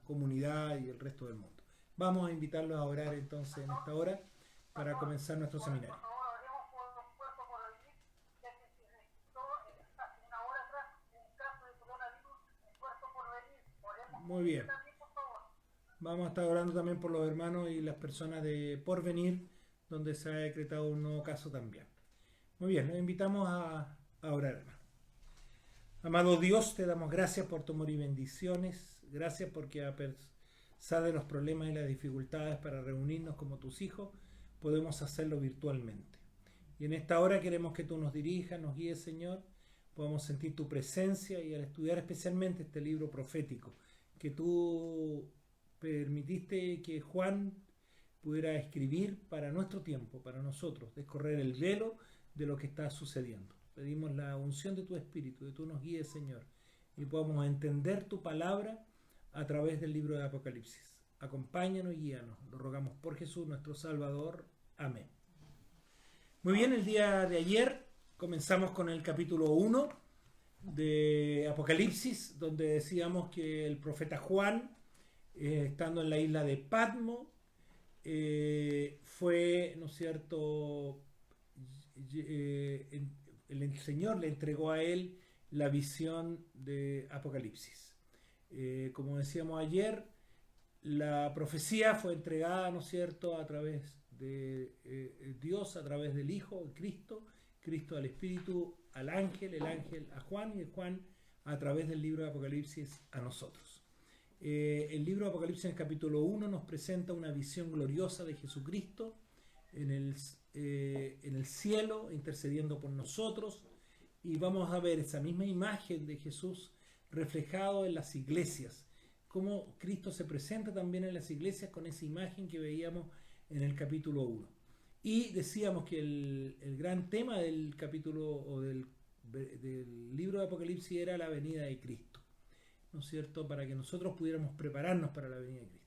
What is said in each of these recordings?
comunidad y el resto del mundo. Vamos a invitarlos a orar entonces en esta hora para comenzar nuestro seminario. Muy bien. Vamos a estar orando también por los hermanos y las personas de Porvenir, donde se ha decretado un nuevo caso también. Muy bien, los invitamos a orar, hermano. Amado Dios, te damos gracias por tu amor y bendiciones. Gracias porque a pesar de los problemas y las dificultades para reunirnos como tus hijos, podemos hacerlo virtualmente. Y en esta hora queremos que tú nos dirijas, nos guíes, Señor. Podamos sentir tu presencia y al estudiar especialmente este libro profético, que tú permitiste que Juan pudiera escribir para nuestro tiempo, para nosotros, descorrer el velo de lo que está sucediendo. Pedimos la unción de tu Espíritu, que tú nos guíes, Señor, y podamos entender tu palabra a través del libro de Apocalipsis. Acompáñanos y guíanos. Lo rogamos por Jesús, nuestro Salvador. Amén. Muy bien, el día de ayer comenzamos con el capítulo 1 de Apocalipsis, donde decíamos que el profeta Juan, estando en la isla de Patmos, fue, ¿no es cierto?, el Señor le entregó a él la visión de Apocalipsis. Como decíamos ayer, la profecía fue entregada, ¿no es cierto?, a través de Dios, a través del Hijo, Cristo, Cristo al Espíritu, al ángel, el ángel a Juan y el Juan a través del libro de Apocalipsis a nosotros. El libro de Apocalipsis en el capítulo 1 nos presenta una visión gloriosa de Jesucristo en el cielo, intercediendo por nosotros, y vamos a ver esa misma imagen de Jesús reflejado en las iglesias, cómo Cristo se presenta también en las iglesias con esa imagen que veíamos en el capítulo 1. Y decíamos que el gran tema del capítulo o del libro de Apocalipsis era la venida de Cristo, ¿no es cierto?, para que nosotros pudiéramos prepararnos para la venida de Cristo.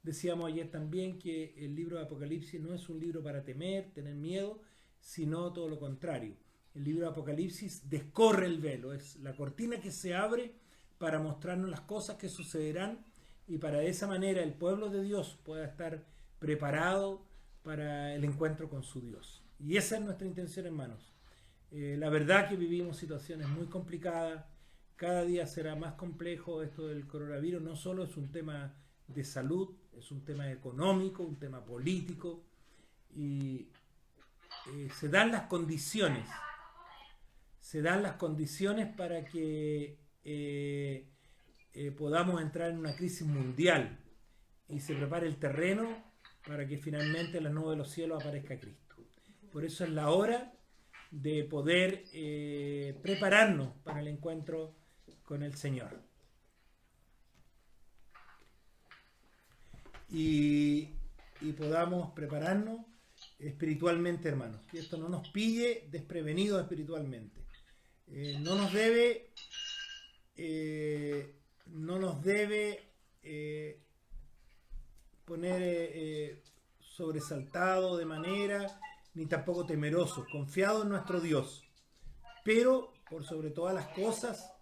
Decíamos ayer también que el libro de Apocalipsis no es un libro para temer, tener miedo, sino todo lo contrario. El libro de Apocalipsis descorre el velo, es la cortina que se abre para mostrarnos las cosas que sucederán y para de esa manera el pueblo de Dios pueda estar preparado para el encuentro con su Dios. Y esa es nuestra intención, hermanos. La verdad que vivimos situaciones muy complicadas, cada día será más complejo esto del coronavirus, no solo es un tema de salud, es un tema económico, un tema político, y se dan las condiciones para que podamos entrar en una crisis mundial y se prepare el terreno para que finalmente en la nube de los cielos aparezca Cristo. Por eso es la hora de poder prepararnos para el encuentro con el Señor. Y podamos prepararnos espiritualmente, hermanos. Que esto no nos pille desprevenidos espiritualmente. No nos debe poner sobresaltado de manera, ni tampoco temeroso, confiado en nuestro Dios. Pero, por sobre todas las cosas,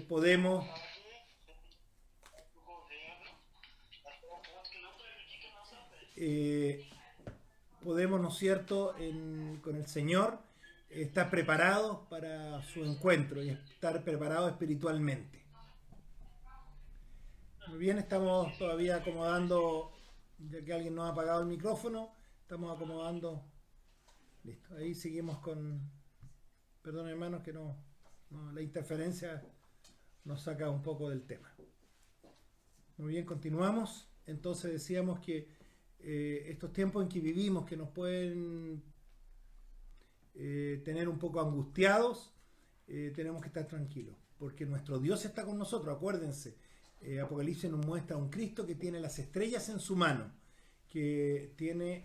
podemos ¿no es cierto?, con el Señor, estar preparados para su encuentro y estar preparados espiritualmente. Muy bien, estamos todavía acomodando, ya que alguien nos ha apagado el micrófono, estamos acomodando. Listo, ahí seguimos con, perdón hermanos que no la interferencia nos saca un poco del tema. Muy bien, continuamos. Entonces decíamos que estos tiempos en que vivimos, que nos pueden tener un poco angustiados, tenemos que estar tranquilos, porque nuestro Dios está con nosotros. Acuérdense, Apocalipsis nos muestra a un Cristo que tiene las estrellas en su mano, que tiene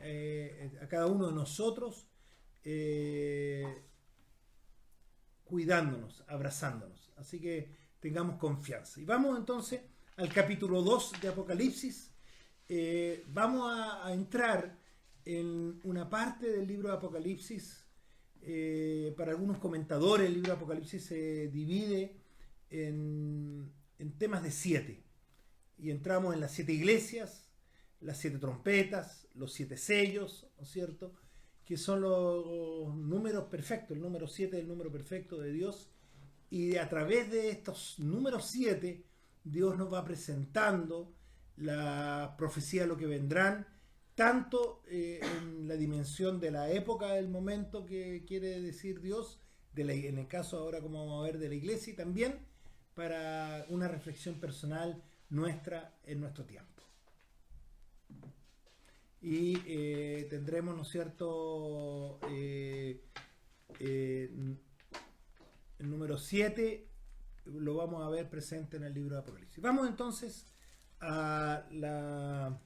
a cada uno de nosotros cuidándonos, abrazándonos. Así que tengamos confianza. Y vamos entonces al capítulo 2 de Apocalipsis. Vamos a entrar en una parte del libro de Apocalipsis. Para algunos comentadores, el libro de Apocalipsis se divide en temas de 7. y entramos en las 7 iglesias, las 7 trompetas, los 7 sellos, ¿no es cierto? Que son los números perfectos, el número 7 es el número perfecto de Dios, y a través de estos números 7, Dios nos va presentando la profecía de lo que vendrán, tanto en la dimensión de la época del momento que quiere decir Dios, en el caso ahora como vamos a ver de la iglesia, y también para una reflexión personal nuestra en nuestro tiempo. Y tendremos, ¿no es cierto?, el número 7 lo vamos a ver presente en el libro de Apocalipsis. Vamos entonces a la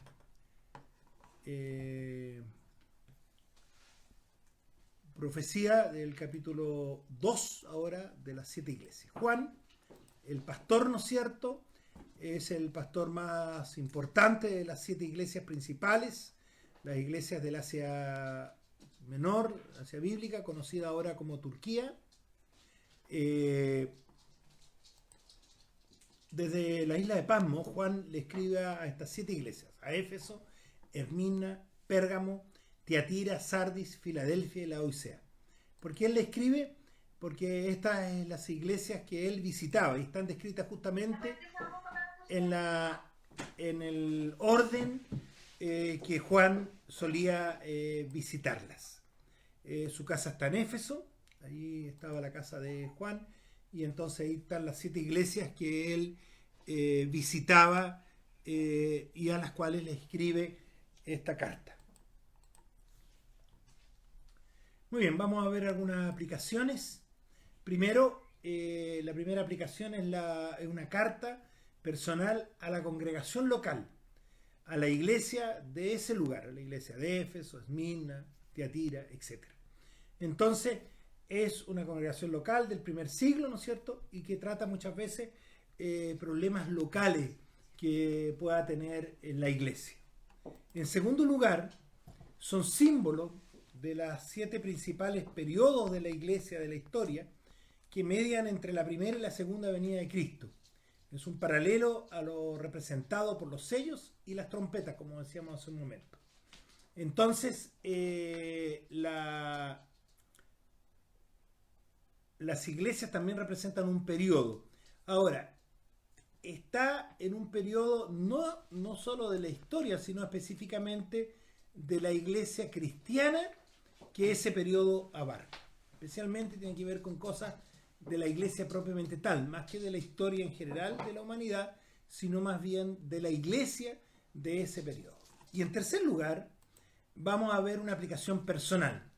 profecía del capítulo 2 ahora de las 7 iglesias. Juan, el pastor, ¿no es cierto?, es el pastor más importante de las 7 iglesias principales, las iglesias del Asia Menor, Asia Bíblica, conocida ahora como Turquía. Desde la isla de Patmos, Juan le escribe a estas 7 iglesias: a Éfeso, Esmirna, Pérgamo, Tiatira, Sardis, Filadelfia y Laodicea. ¿Por qué él le escribe? Porque estas son las iglesias que él visitaba y están descritas justamente en el orden que Juan solía visitarlas. Su casa está en Éfeso, ahí estaba la casa de Juan, y entonces ahí están las 7 iglesias que él visitaba y a las cuales le escribe esta carta. Muy bien, vamos a ver algunas aplicaciones. Primero, la primera aplicación es una carta personal a la congregación local, a la iglesia de ese lugar, a la iglesia de Éfeso, Esmirna, Tiatira, etc. Entonces, es una congregación local del primer siglo, ¿no es cierto?, y que trata muchas veces problemas locales que pueda tener en la iglesia. En segundo lugar, son símbolos de las 7 principales periodos de la iglesia de la historia que median entre la primera y la segunda venida de Cristo. Es un paralelo a lo representado por los sellos y las trompetas, como decíamos hace un momento. Entonces, las iglesias también representan un periodo. Ahora, está en un periodo no solo de la historia, sino específicamente de la iglesia cristiana que ese periodo abarca. Especialmente tiene que ver con cosas de la iglesia propiamente tal, más que de la historia en general de la humanidad, sino más bien de la iglesia de ese periodo. Y en tercer lugar, vamos a ver una aplicación personal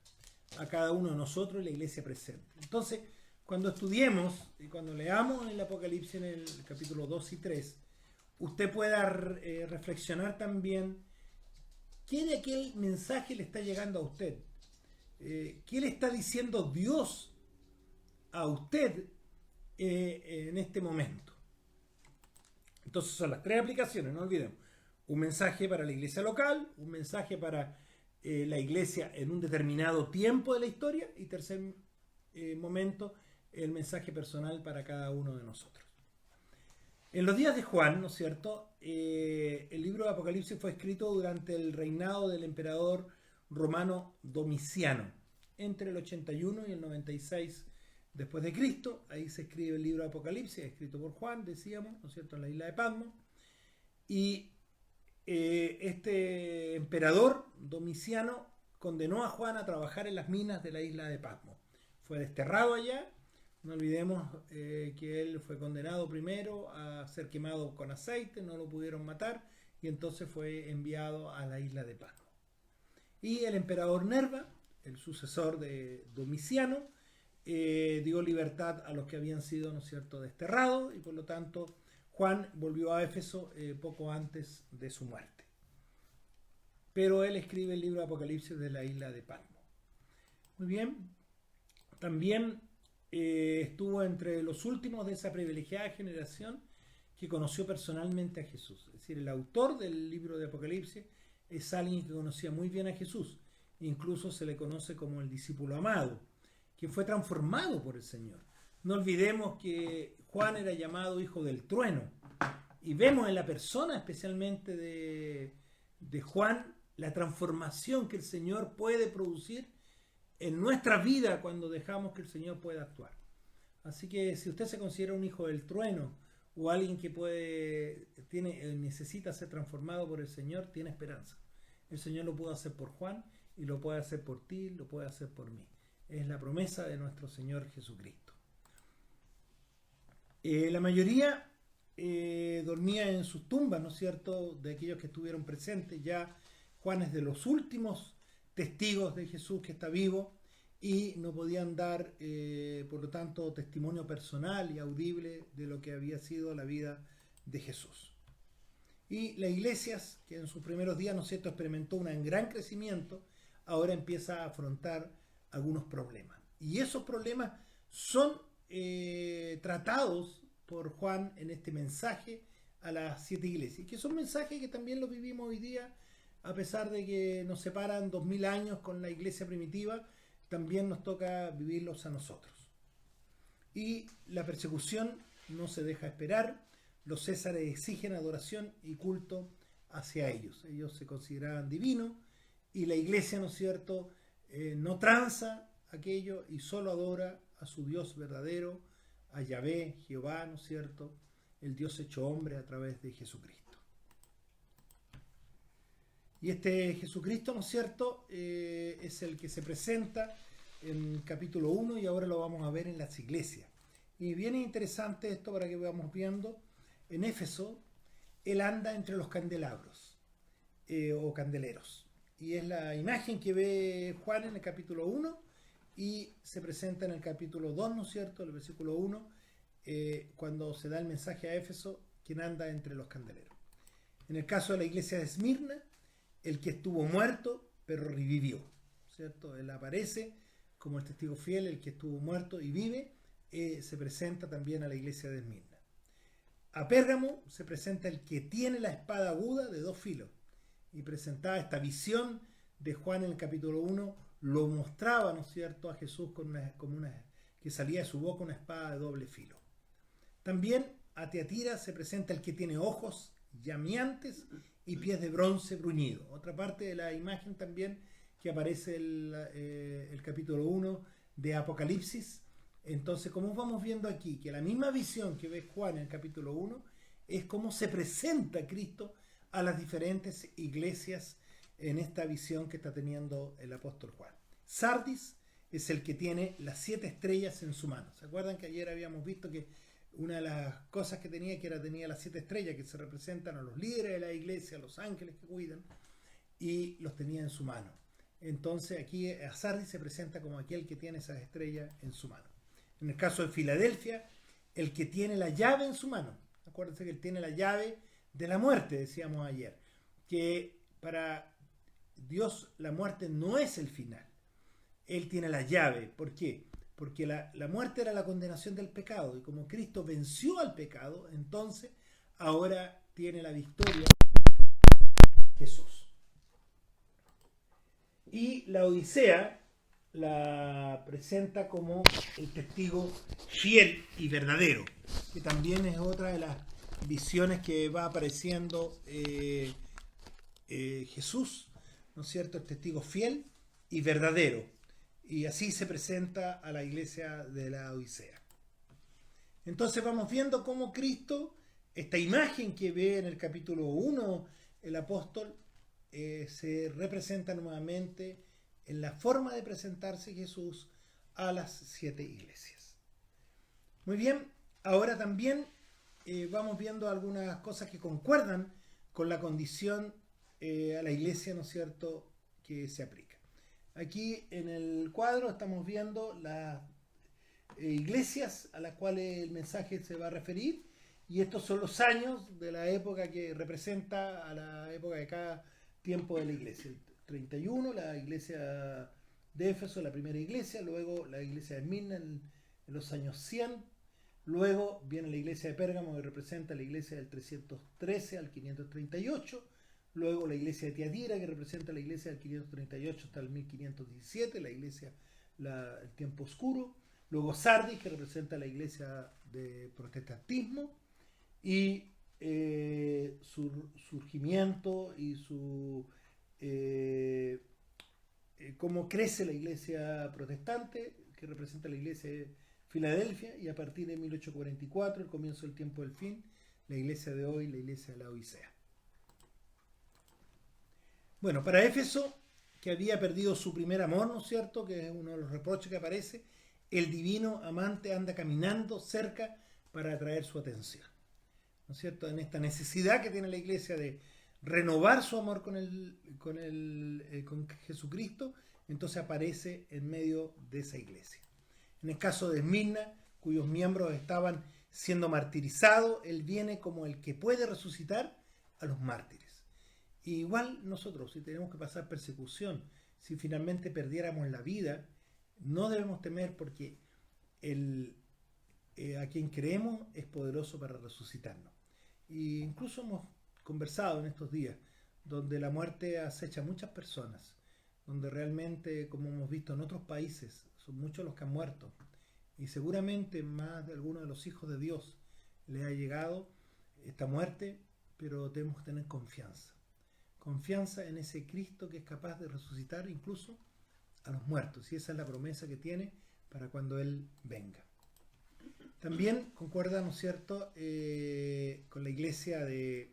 a cada uno de nosotros y la iglesia presente. Entonces, cuando estudiemos y cuando leamos el Apocalipsis en el capítulo 2 y 3, usted pueda reflexionar también qué de aquel mensaje le está llegando a usted. ¿Qué le está diciendo Dios a usted en este momento? Entonces son las 3 aplicaciones, no olvidemos. Un mensaje para la iglesia local, un mensaje para la iglesia en un determinado tiempo de la historia, y tercer momento, el mensaje personal para cada uno de nosotros. En los días de Juan, ¿no es cierto?, el libro de Apocalipsis fue escrito durante el reinado del emperador romano Domiciano, entre el 81 y el 96 después de Cristo. Ahí se escribe el libro de Apocalipsis, escrito por Juan, decíamos, ¿no es cierto?, en la isla de Patmos. Y este emperador Domiciano condenó a Juan a trabajar en las minas de la isla de Patmos. Fue desterrado allá. No olvidemos que él fue condenado primero a ser quemado con aceite, no lo pudieron matar, y entonces fue enviado a la isla de Patmos. Y el emperador Nerva, el sucesor de Domiciano, dio libertad a los que habían sido, ¿no es cierto?, desterrados, y por lo tanto Juan volvió a Éfeso poco antes de su muerte. Pero él escribe el libro de Apocalipsis de la isla de Patmos. Muy bien. También estuvo entre los últimos de esa privilegiada generación que conoció personalmente a Jesús. Es decir, el autor del libro de Apocalipsis es alguien que conocía muy bien a Jesús. Incluso se le conoce como el discípulo amado, que fue transformado por el Señor. No olvidemos que Juan era llamado hijo del trueno, Y vemos en la persona especialmente de Juan la transformación que el Señor puede producir en nuestra vida cuando dejamos que el Señor pueda actuar. Así que si usted se considera un hijo del trueno o alguien que necesita ser transformado por el Señor, tiene esperanza. El Señor lo puede hacer por Juan y lo puede hacer por ti, lo puede hacer por mí. Es la promesa de nuestro Señor Jesucristo. La mayoría dormía en sus tumbas, ¿no es cierto?, de aquellos que estuvieron presentes. Ya Juan es de los últimos testigos de Jesús que está vivo y no podían dar, por lo tanto, testimonio personal y audible de lo que había sido la vida de Jesús. Y las iglesias, que en sus primeros días, ¿no es cierto?, experimentó un gran crecimiento, ahora empieza a afrontar algunos problemas. Y esos problemas son tratados por Juan en este mensaje a las 7 iglesias, y que son mensajes que también los vivimos hoy día, a pesar de que nos separan 2000 años con la iglesia primitiva, también nos toca vivirlos a nosotros. Y la persecución no se deja esperar. Los césares exigen adoración y culto hacia ellos. Ellos se consideraban divinos y la iglesia, ¿no es cierto?, no tranza aquello y solo adora a su Dios verdadero, a Yahvé, Jehová, ¿no es cierto?, el Dios hecho hombre a través de Jesucristo. Y este Jesucristo, ¿no es cierto?, es el que se presenta en capítulo 1 y ahora lo vamos a ver en las iglesias. Y bien interesante esto para que vayamos viendo. En Éfeso, él anda entre los candelabros o candeleros. Y es la imagen que ve Juan en el capítulo 1 y se presenta en el capítulo 2, ¿no es cierto?, el versículo 1, cuando se da el mensaje a Éfeso, quien anda entre los candeleros. En el caso de la iglesia de Esmirna, el que estuvo muerto, pero revivió, ¿cierto? Él aparece como el testigo fiel, el que estuvo muerto y vive, se presenta también a la iglesia de Esmirna. A Pérgamo se presenta el que tiene la espada aguda de 2 filos, y presentaba esta visión de Juan en el capítulo 1, lo mostraba, ¿no es cierto?, a Jesús que salía de su boca una espada de doble filo. También a Tiatira se presenta el que tiene ojos llameantes y pies de bronce bruñido. Otra parte de la imagen también que aparece el capítulo 1 de Apocalipsis. Entonces, como vamos viendo aquí, que la misma visión que ve Juan en el capítulo 1 es cómo se presenta Cristo a las diferentes iglesias en esta visión que está teniendo el apóstol Juan. Sardis es el que tiene las 7 estrellas en su mano. ¿Se acuerdan que ayer habíamos visto que una de las cosas que tenía tenía las 7 estrellas que se representan a los líderes de la iglesia, a los ángeles que cuidan, y los tenía en su mano? Entonces aquí a Sardis se presenta como aquel que tiene esas estrellas en su mano. En el caso de Filadelfia, el que tiene la llave en su mano. Acuérdense que él tiene la llave de la muerte, decíamos ayer, que para Dios la muerte no es el final. Él tiene la llave. ¿Por qué? Porque la muerte era la condenación del pecado, y como Cristo venció al pecado, entonces ahora tiene la victoria Jesús. Y la Odisea la presenta como el testigo fiel y verdadero, que también es otra de las visiones que va apareciendo Jesús, ¿no es cierto?, el testigo fiel y verdadero. Y así se presenta a la iglesia de la Odisea. Entonces vamos viendo cómo Cristo, esta imagen que ve en el capítulo 1 el apóstol, se representa nuevamente en la forma de presentarse Jesús a las 7 iglesias. Muy bien, ahora también vamos viendo algunas cosas que concuerdan con la condición a la iglesia, ¿no es cierto?, que se aplica. Aquí en el cuadro estamos viendo las iglesias a las cuales el mensaje se va a referir, y estos son los años de la época que representa a la época de cada tiempo de la iglesia. El 31, la iglesia de Éfeso, la primera iglesia, luego la iglesia de Esmirna en los años 100, luego viene la iglesia de Pérgamo, que representa la iglesia del 313 al 538, luego la iglesia de Tiatira, que representa la iglesia del 538 hasta el 1517, la iglesia el tiempo oscuro, luego Sardis, que representa la iglesia de protestantismo, y su surgimiento y su cómo crece la iglesia protestante, que representa la iglesia de Filadelfia, y a partir de 1844, el comienzo del tiempo del fin, la iglesia de hoy, la iglesia de la Odisea. Bueno, para Éfeso, que había perdido su primer amor, ¿no es cierto?, que es uno de los reproches que aparece, el divino amante anda caminando cerca para atraer su atención, ¿no es cierto?, en esta necesidad que tiene la iglesia de renovar su amor con Jesucristo. Entonces aparece en medio de esa iglesia. En el caso de Esmirna, cuyos miembros estaban siendo martirizados, él viene como el que puede resucitar a los mártires. Y igual nosotros, si tenemos que pasar persecución, si finalmente perdiéramos la vida, no debemos temer, porque a quien creemos es poderoso para resucitarnos. Y incluso hemos conversado en estos días, donde la muerte acecha a muchas personas, donde realmente, como hemos visto en otros países, son muchos los que han muerto, y seguramente más de alguno de los hijos de Dios le ha llegado esta muerte, pero debemos tener confianza en ese Cristo que es capaz de resucitar incluso a los muertos, y esa es la promesa que tiene para cuando Él venga. También concuerda, ¿no es cierto?, con la iglesia de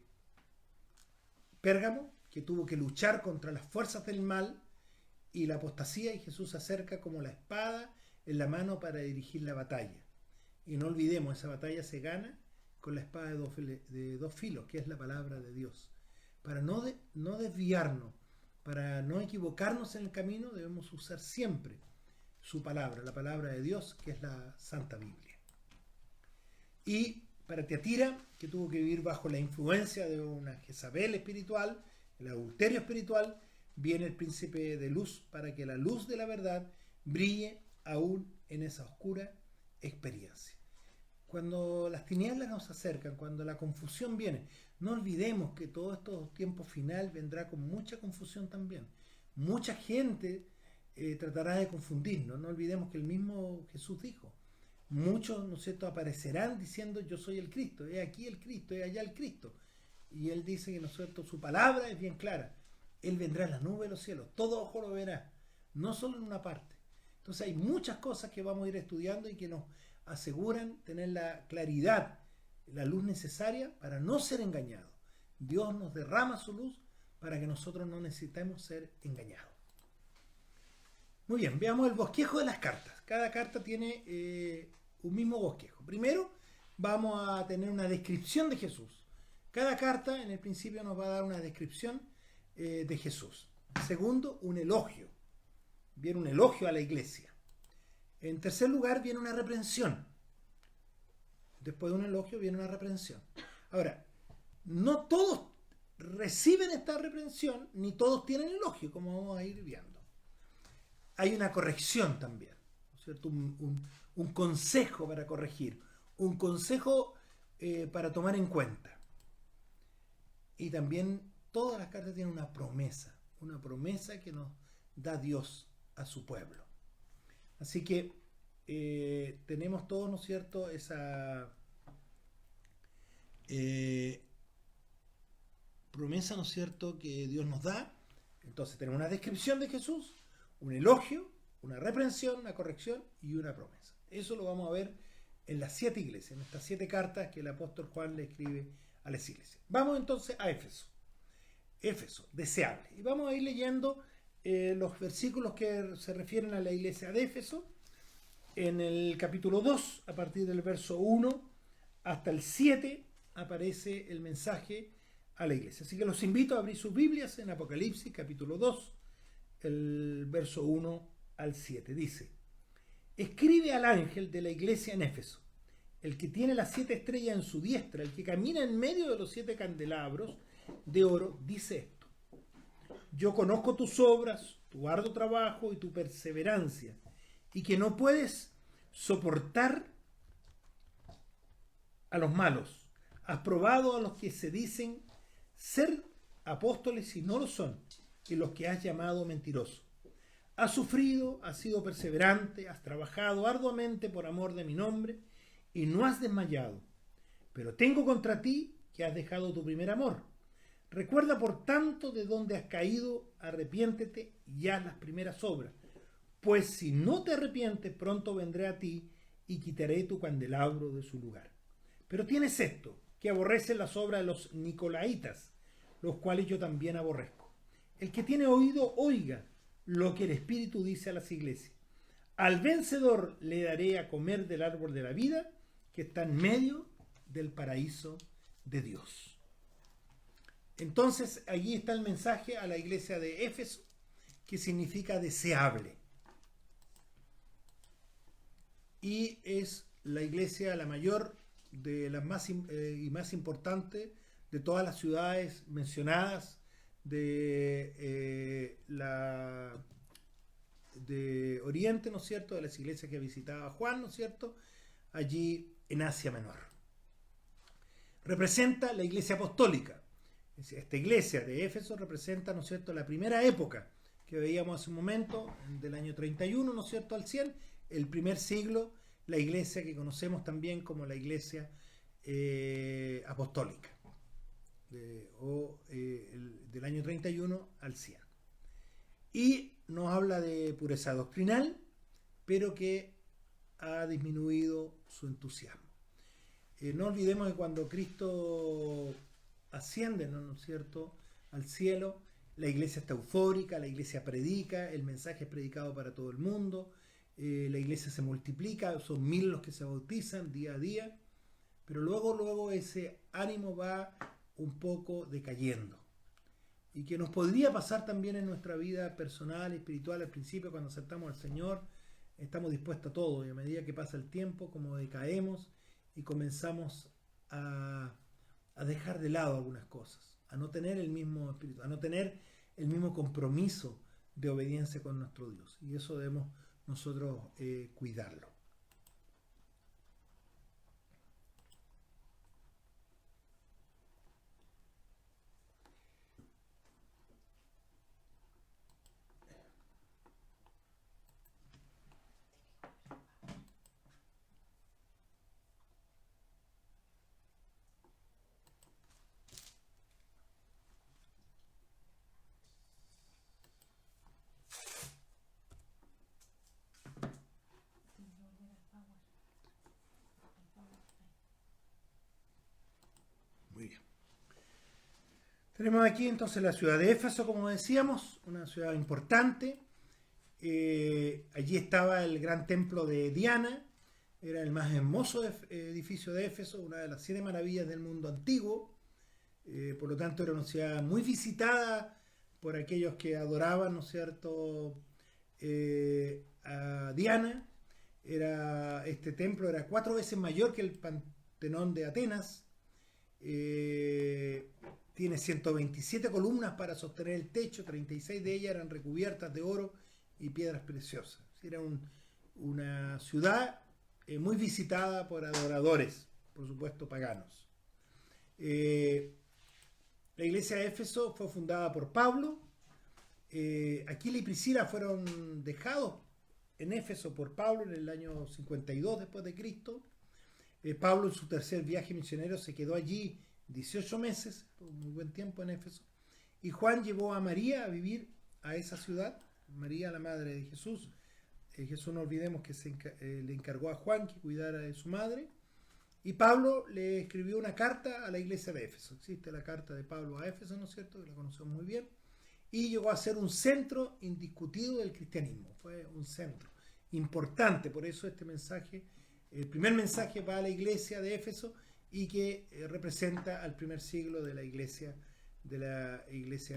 Pérgamo, que tuvo que luchar contra las fuerzas del mal y la apostasía, y Jesús se acerca como la espada en la mano para dirigir la batalla. Y no olvidemos, esa batalla se gana con la espada de dos filos, que es la palabra de Dios. Para no desviarnos, para no equivocarnos en el camino, debemos usar siempre su palabra, la palabra de Dios, que es la Santa Biblia. Y para Tiatira, que tuvo que vivir bajo la influencia de una Jezabel espiritual, el adulterio espiritual, viene el príncipe de luz para que la luz de la verdad brille aún en esa oscura experiencia. Cuando las tinieblas nos acercan, cuando la confusión viene, no olvidemos que todo estos tiempos final vendrá con mucha confusión también. Mucha gente tratará de confundirnos. No olvidemos que el mismo Jesús dijo: muchos, ¿no es cierto?, aparecerán diciendo yo soy el Cristo, he aquí el Cristo, he allá el Cristo. Y Él dice que, ¿no es cierto?, su palabra es bien clara. Él vendrá en la nube de los cielos, todo ojo lo verá, no solo en una parte. Entonces hay muchas cosas que vamos a ir estudiando y que nos aseguran tener la claridad, la luz necesaria para no ser engañados. Dios nos derrama su luz para que nosotros no necesitemos ser engañados. Muy bien, veamos el bosquejo de las cartas. Cada carta tiene un mismo bosquejo. Primero vamos a tener una descripción de Jesús. Cada carta en el principio nos va a dar una descripción de Jesús. Segundo, un elogio. Viene un elogio a la iglesia. En tercer lugar, viene una reprensión. Después de un elogio viene una reprensión. Ahora, no todos reciben esta reprensión, ni todos tienen elogio, como vamos a ir viendo. Hay una corrección también, ¿no es cierto? Un consejo para corregir, un consejo para tomar en cuenta. Y también todas las cartas tienen una promesa que nos da Dios a su pueblo. Así que tenemos todos, ¿no es cierto?, esa promesa, ¿no es cierto?, que Dios nos da. Entonces tenemos una descripción de Jesús, un elogio, una reprensión, una corrección y una promesa. Eso lo vamos a ver en las 7 iglesias, en estas 7 cartas que el apóstol Juan le escribe a las iglesias. Vamos entonces a Éfeso. Éfeso, deseable. Y vamos a ir leyendo los versículos que se refieren a la iglesia de Éfeso. En el capítulo 2, a partir del verso 1 hasta el 7, aparece el mensaje a la iglesia. Así que los invito a abrir sus Biblias en Apocalipsis, capítulo 2, el verso 1 al 7. Dice: escribe al ángel de la iglesia en Éfeso, el que tiene las 7 estrellas en su diestra, el que camina en medio de los 7 candelabros de oro, dice esto: yo conozco tus obras, tu arduo trabajo y tu perseverancia, y que no puedes soportar a los malos. Has probado a los que se dicen ser apóstoles y no lo son, y los que has llamado mentirosos. Has sufrido, has sido perseverante, has trabajado arduamente por amor de mi nombre, y no has desmayado. Pero tengo contra ti que has dejado tu primer amor. Recuerda por tanto de dónde has caído, arrepiéntete y haz las primeras obras. Pues si no te arrepientes, pronto vendré a ti y quitaré tu candelabro de su lugar. Pero tienes esto, que aborreces las obras de los nicolaitas, los cuales yo también aborrezco. El que tiene oído, oiga lo que el Espíritu dice a las iglesias. Al vencedor le daré a comer del árbol de la vida, que está en medio del paraíso de Dios. Entonces, allí está el mensaje a la iglesia de Éfeso, que significa deseable. Y es la iglesia la mayor de las más y más importante de todas las ciudades mencionadas de Oriente, ¿no es cierto?, de las iglesias que visitaba Juan, ¿no es cierto?, allí en Asia Menor. Representa la iglesia apostólica. Esta iglesia de Éfeso representa, ¿no es cierto?, la primera época que veíamos hace un momento, del año 31, ¿no es cierto?, al 100, el primer siglo, la iglesia que conocemos también como la iglesia apostólica, del año 31 al 100. Y nos habla de pureza doctrinal, pero que ha disminuido su entusiasmo. No olvidemos que cuando Cristo asciende, ¿no es cierto?, al cielo, la iglesia está eufórica, la iglesia predica, el mensaje es predicado para todo el mundo, la iglesia se multiplica, son 1000 los que se bautizan día a día, pero luego ese ánimo va un poco decayendo. Y que nos podría pasar también en nuestra vida personal y espiritual. Al principio, cuando aceptamos al Señor, estamos dispuestos a todo, y a medida que pasa el tiempo, como decaemos y comenzamos a dejar de lado algunas cosas, a no tener el mismo espíritu, a no tener el mismo compromiso de obediencia con nuestro Dios. Y eso debemos nosotros cuidarlo. Muy bien. Tenemos aquí entonces la ciudad de Éfeso, como decíamos, una ciudad importante. Allí estaba el gran templo de Diana, era el más hermoso edificio de Éfeso, una de las 7 maravillas del mundo antiguo. Por lo tanto, era una ciudad muy visitada por aquellos que adoraban, ¿no es cierto?, a Diana. Este templo era 4 veces mayor que el Panteón de Atenas. Tiene 127 columnas para sostener el techo, 36 de ellas eran recubiertas de oro y piedras preciosas. Era una ciudad muy visitada por adoradores, por supuesto paganos. La iglesia de Éfeso fue fundada por Pablo. Aquila y Priscila fueron dejados en Éfeso por Pablo en el año 52 después de Cristo. Pablo, en su tercer viaje misionero, se quedó allí 18 meses, un muy buen tiempo en Éfeso, y Juan llevó a María a vivir a esa ciudad, María, la madre de Jesús. Jesús, no olvidemos que le encargó a Juan que cuidara de su madre, y Pablo le escribió una carta a la iglesia de Éfeso. Existe la carta de Pablo a Éfeso, ¿no es cierto?, que la conocemos muy bien, y llegó a ser un centro indiscutido del cristianismo. Fue un centro importante, por eso este mensaje, el primer mensaje va a la iglesia de Éfeso, y que representa al primer siglo de la iglesia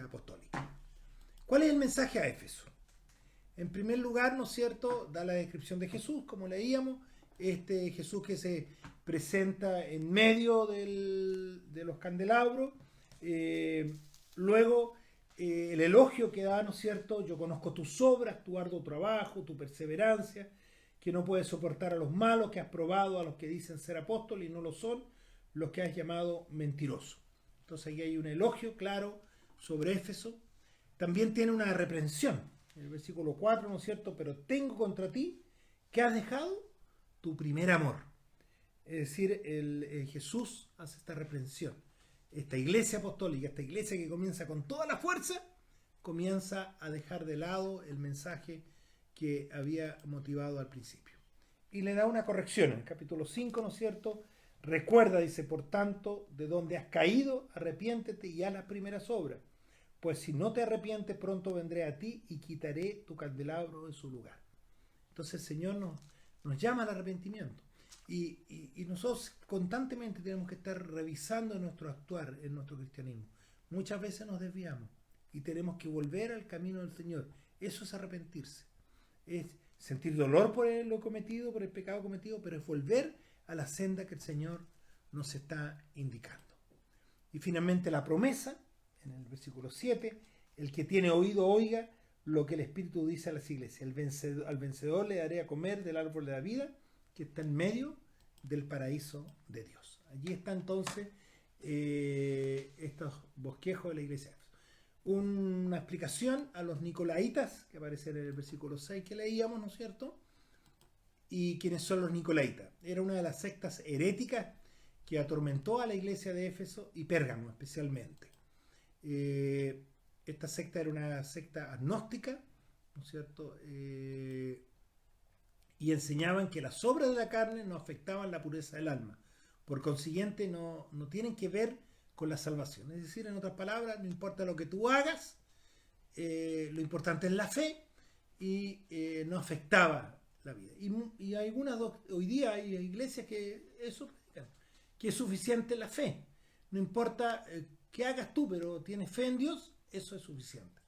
apostólica. ¿Cuál es el mensaje a Éfeso? En primer lugar, ¿no es cierto?, da la descripción de Jesús, como leíamos, este Jesús que se presenta en medio de los candelabros. Luego, el elogio que da, ¿no es cierto?, yo conozco tus obras, tu arduo trabajo, tu perseverancia, que no puedes soportar a los malos, que has probado a los que dicen ser apóstoles y no lo son, los que has llamado mentirosos. Entonces aquí hay un elogio claro sobre Éfeso. También tiene una reprensión. En el versículo 4, ¿no es cierto?, pero tengo contra ti que has dejado tu primer amor. Es decir, Jesús hace esta reprensión. esta iglesia apostólica, esta iglesia que comienza con toda la fuerza, comienza a dejar de lado el mensaje que había motivado al principio. Y le da una corrección en el capítulo 5, ¿no es cierto? Recuerda, dice, por tanto, de donde has caído, arrepiéntete y haz las primeras obras. Pues si no te arrepientes, pronto vendré a ti y quitaré tu candelabro de su lugar. Entonces el Señor nos llama al arrepentimiento. Y nosotros constantemente tenemos que estar revisando nuestro actuar en nuestro cristianismo. Muchas veces nos desviamos y tenemos que volver al camino del Señor. Eso es arrepentirse. Es sentir dolor por lo cometido, por el pecado cometido, pero es volver a la senda que el Señor nos está indicando. Y finalmente la promesa, en el versículo 7, el que tiene oído oiga lo que el Espíritu dice a las iglesias. Al vencedor le daré a comer del árbol de la vida que está en medio del paraíso de Dios. Allí está entonces estos bosquejos de la iglesia. Una explicación a los nicolaitas, que aparece en el versículo 6 que leíamos, ¿no es cierto? ¿Y quiénes son los nicolaitas? Era una de las sectas heréticas que atormentó a la iglesia de Éfeso y Pérgamo especialmente. Esta secta era una secta agnóstica, ¿no es cierto? Y enseñaban que las obras de la carne no afectaban la pureza del alma. Por consiguiente, no tienen que ver con la salvación. Es decir, en otras palabras, no importa lo que tú hagas, lo importante es la fe y no afectaba la vida. Y hoy día hay iglesias que eso predican, que es suficiente la fe. No importa qué hagas tú, pero tienes fe en Dios, eso es suficiente.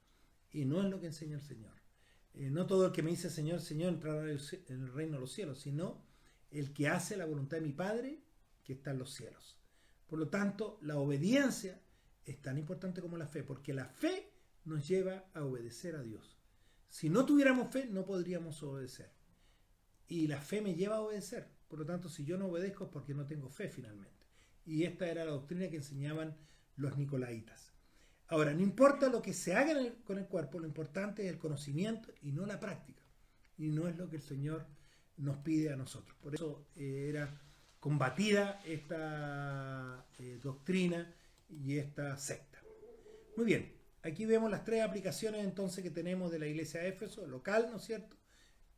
Y no es lo que enseña el Señor. No todo el que me dice Señor, Señor entrará en el reino de los cielos, sino el que hace la voluntad de mi Padre que está en los cielos. Por lo tanto, la obediencia es tan importante como la fe, porque la fe nos lleva a obedecer a Dios. Si no tuviéramos fe, no podríamos obedecer. Y la fe me lleva a obedecer. Por lo tanto, si yo no obedezco es porque no tengo fe finalmente. Y esta era la doctrina que enseñaban los nicolaitas. Ahora, no importa lo que se haga con el cuerpo, lo importante es el conocimiento y no la práctica. Y no es lo que el Señor nos pide a nosotros. Por eso era combatida esta doctrina y esta secta. Muy bien, aquí vemos las tres aplicaciones entonces que tenemos de la iglesia de Éfeso, local, ¿no es cierto?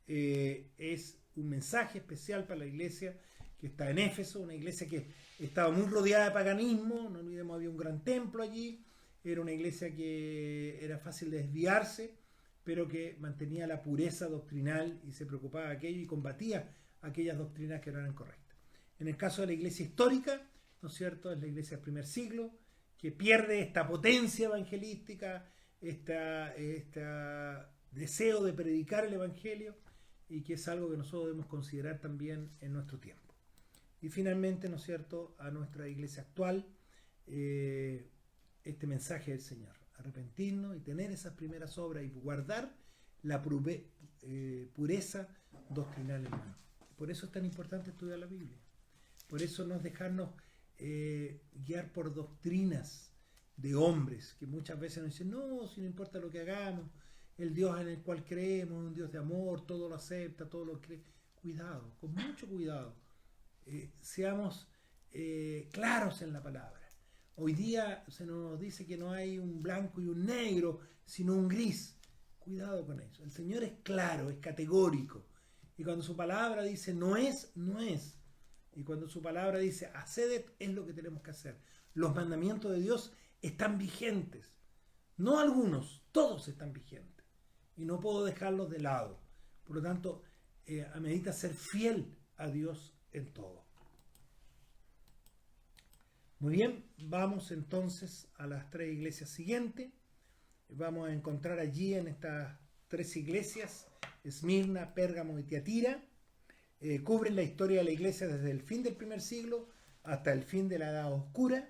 Es un mensaje especial para la iglesia que está en Éfeso, una iglesia que estaba muy rodeada de paganismo, no olvidemos, había un gran templo allí, era una iglesia que era fácil de desviarse, pero que mantenía la pureza doctrinal y se preocupaba de aquello y combatía aquellas doctrinas que no eran correctas. En el caso de la iglesia histórica, ¿no es cierto?, es la iglesia del primer siglo, que pierde esta potencia evangelística, este deseo de predicar el evangelio, y que es algo que nosotros debemos considerar también en nuestro tiempo. Y finalmente, ¿no es cierto?, a nuestra iglesia actual, este mensaje del Señor: arrepentirnos y tener esas primeras obras y guardar la pureza doctrinal, hermano. Por eso es tan importante estudiar la Biblia. Por eso no dejarnos guiar por doctrinas de hombres que muchas veces nos dicen, no, si no importa lo que hagamos, el Dios en el cual creemos es un Dios de amor, todo lo acepta, todo lo cree. Cuidado, con mucho cuidado. Seamos claros en la palabra. Hoy día se nos dice que no hay un blanco y un negro, sino un gris. Cuidado con eso. El Señor es claro, es categórico. Y cuando su palabra dice no es, no es. Y cuando su palabra dice haced, es lo que tenemos que hacer. Los mandamientos de Dios están vigentes. No algunos, todos están vigentes. Y no puedo dejarlos de lado. Por lo tanto, amerita ser fiel a Dios en todo. Muy bien, vamos entonces a las tres iglesias siguientes. Vamos a encontrar allí en estas tres iglesias, Esmirna, Pérgamo y Tiatira, cubren la historia de la iglesia desde el fin del primer siglo hasta el fin de la Edad Oscura.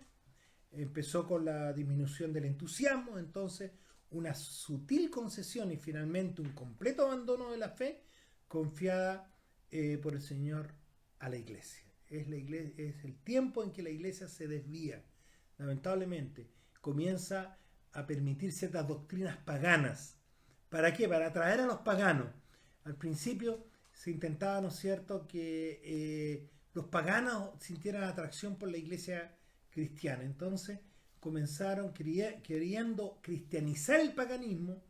Empezó con la disminución del entusiasmo, entonces una sutil concesión y finalmente un completo abandono de la fe confiada por el Señor a la iglesia. Es el tiempo en que la iglesia se desvía, lamentablemente, comienza a permitir ciertas doctrinas paganas. ¿Para qué? Para atraer a los paganos. Al principio se intentaba, ¿no es cierto?, que los paganos sintieran atracción por la iglesia cristiana. Entonces comenzaron queriendo cristianizar el paganismo,